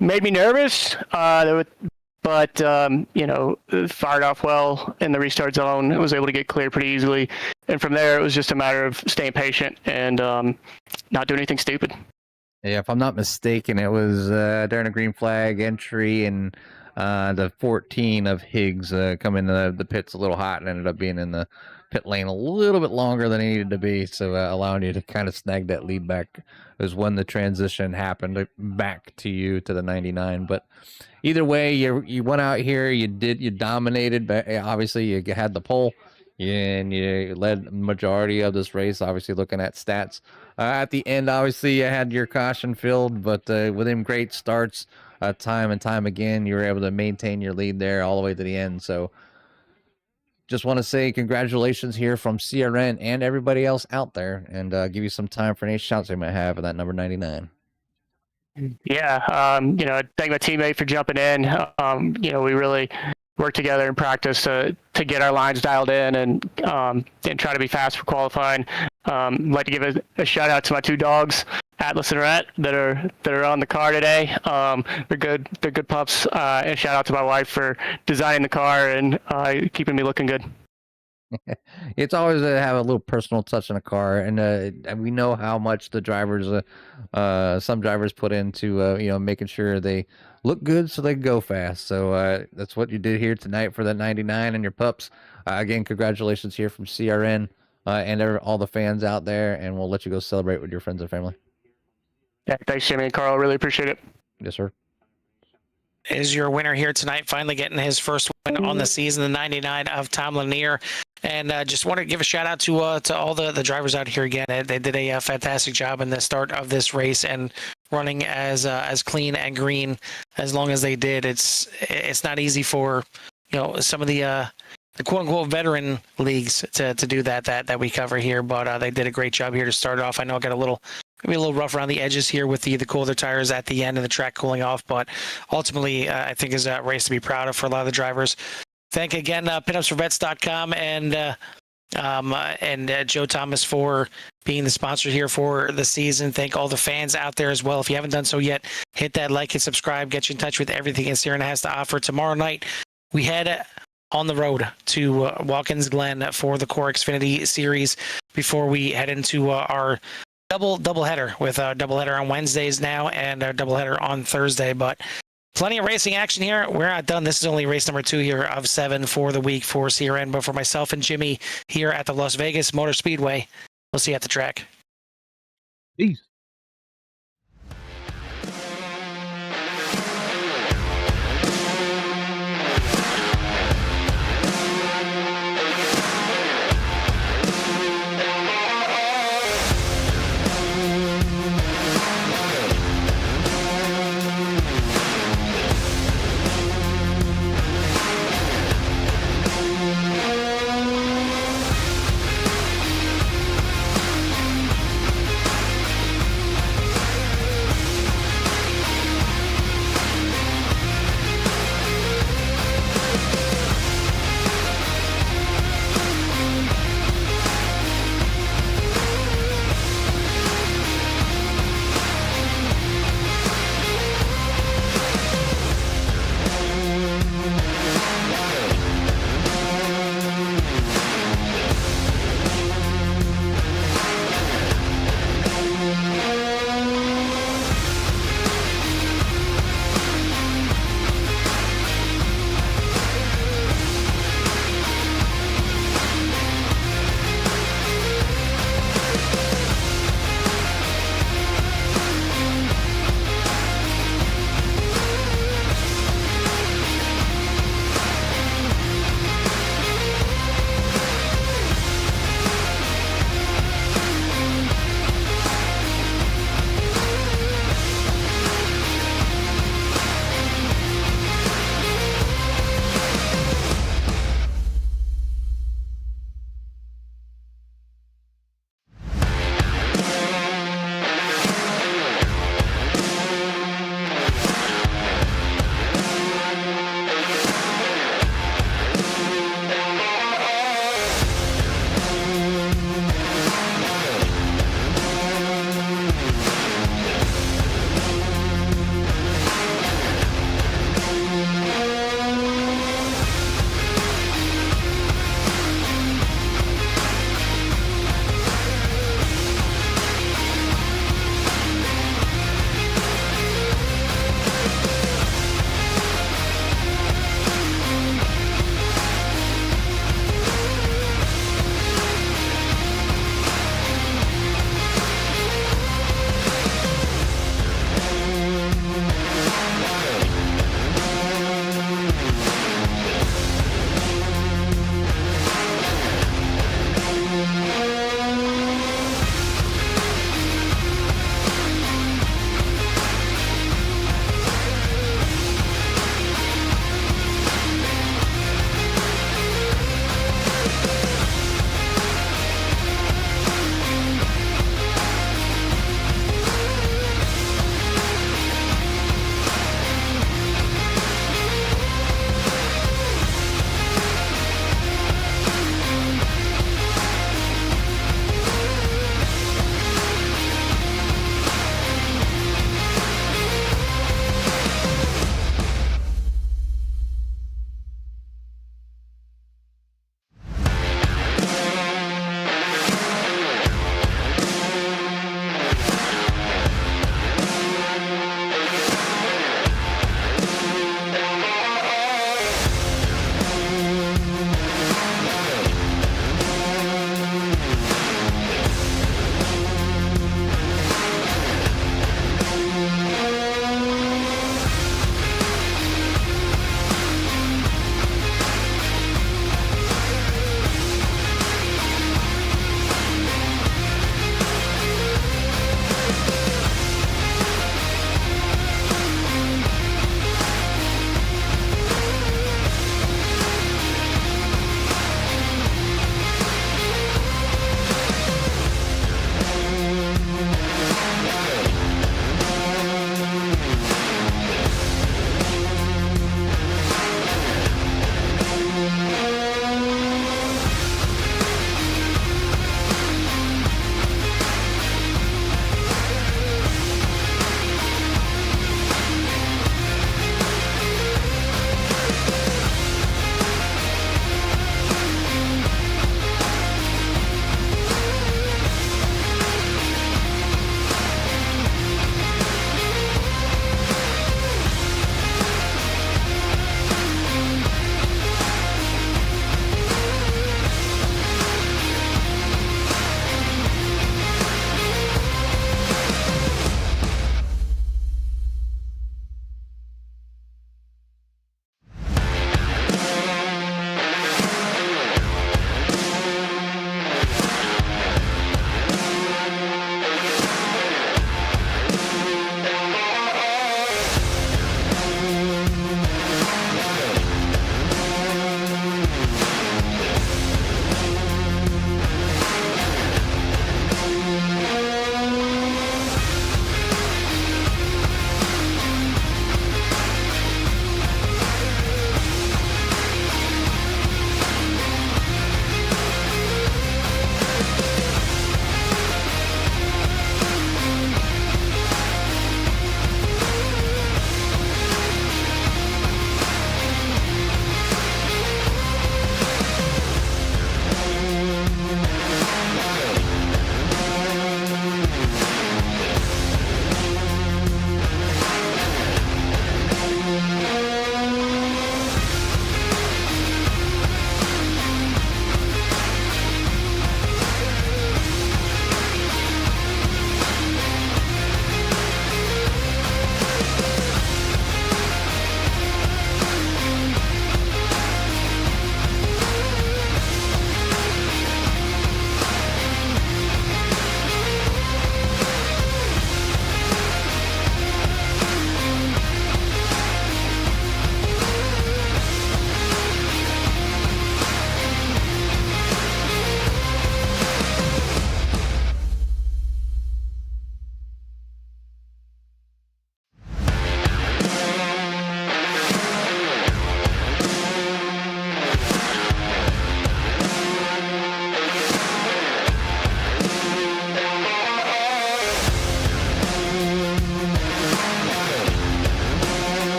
made me nervous, but fired off well in the restart zone. I was able to get clear pretty easily. And from there, it was just a matter of staying patient and not doing anything stupid. Yeah, if I'm not mistaken, it was during a green flag entry and the 14 of Higgs come into the pits a little hot and ended up being in the pit lane a little bit longer than he needed to be, so allowing you to kind of snag that lead back. It was when the transition happened back to you to the 99. But either way, you went out here, you dominated, but obviously you had the pole and you led the majority of this race, obviously looking at stats. At the end, obviously, you had your caution filled, but with them great starts time and time again, you were able to maintain your lead there all the way to the end. So just want to say congratulations here from CRN and everybody else out there, and give you some time for any shouts you might have at that number 99. Yeah, thank my teammate for jumping in. We really worked together in practice to get our lines dialed in and try to be fast for qualifying. I'd like to give a shout out to my 2 dogs, Atlas and Rat that are on the car today. They're good pups. And shout out to my wife for designing the car and keeping me looking good. It's always to have a little personal touch in a car, and we know how much the drivers, some drivers put into, making sure they look good so they can go fast. So that's what you did here tonight for that 99 and your pups. Again, congratulations here from CRN and all the fans out there, and we'll let you go celebrate with your friends and family. Yeah, thanks, Jimmy and Carl. Really appreciate it. Yes, sir. Is your winner here tonight, finally getting his first win on the season, the 99 of Tom Lanier. And just want to give a shout out to all the drivers out here again. They did a fantastic job in the start of this race and running as clean and green as long as they did. It's not easy for some of the quote unquote veteran leagues to do that we cover here, but they did a great job here to start off. I know it got maybe a little rough around the edges here with the colder tires at the end and the track cooling off, but ultimately I think is a race to be proud of for a lot of the drivers. Thank again pinupsforvets.com and Joe Thomas for being the sponsor here for the season. Thank all the fans out there as well. If you haven't done so yet, hit that like and subscribe. Get you in touch with everything Sierra has to offer. Tomorrow night, we head on the road to Watkins Glen for the Core Xfinity Series before we head into our double header with a double header on Wednesdays now and a double header on Thursday. But plenty of racing action here. We're not done. This is only race number 2 here of 7 for the week for CRN. But for myself and Jimmy here at the Las Vegas Motor Speedway, we'll see you at the track. Peace.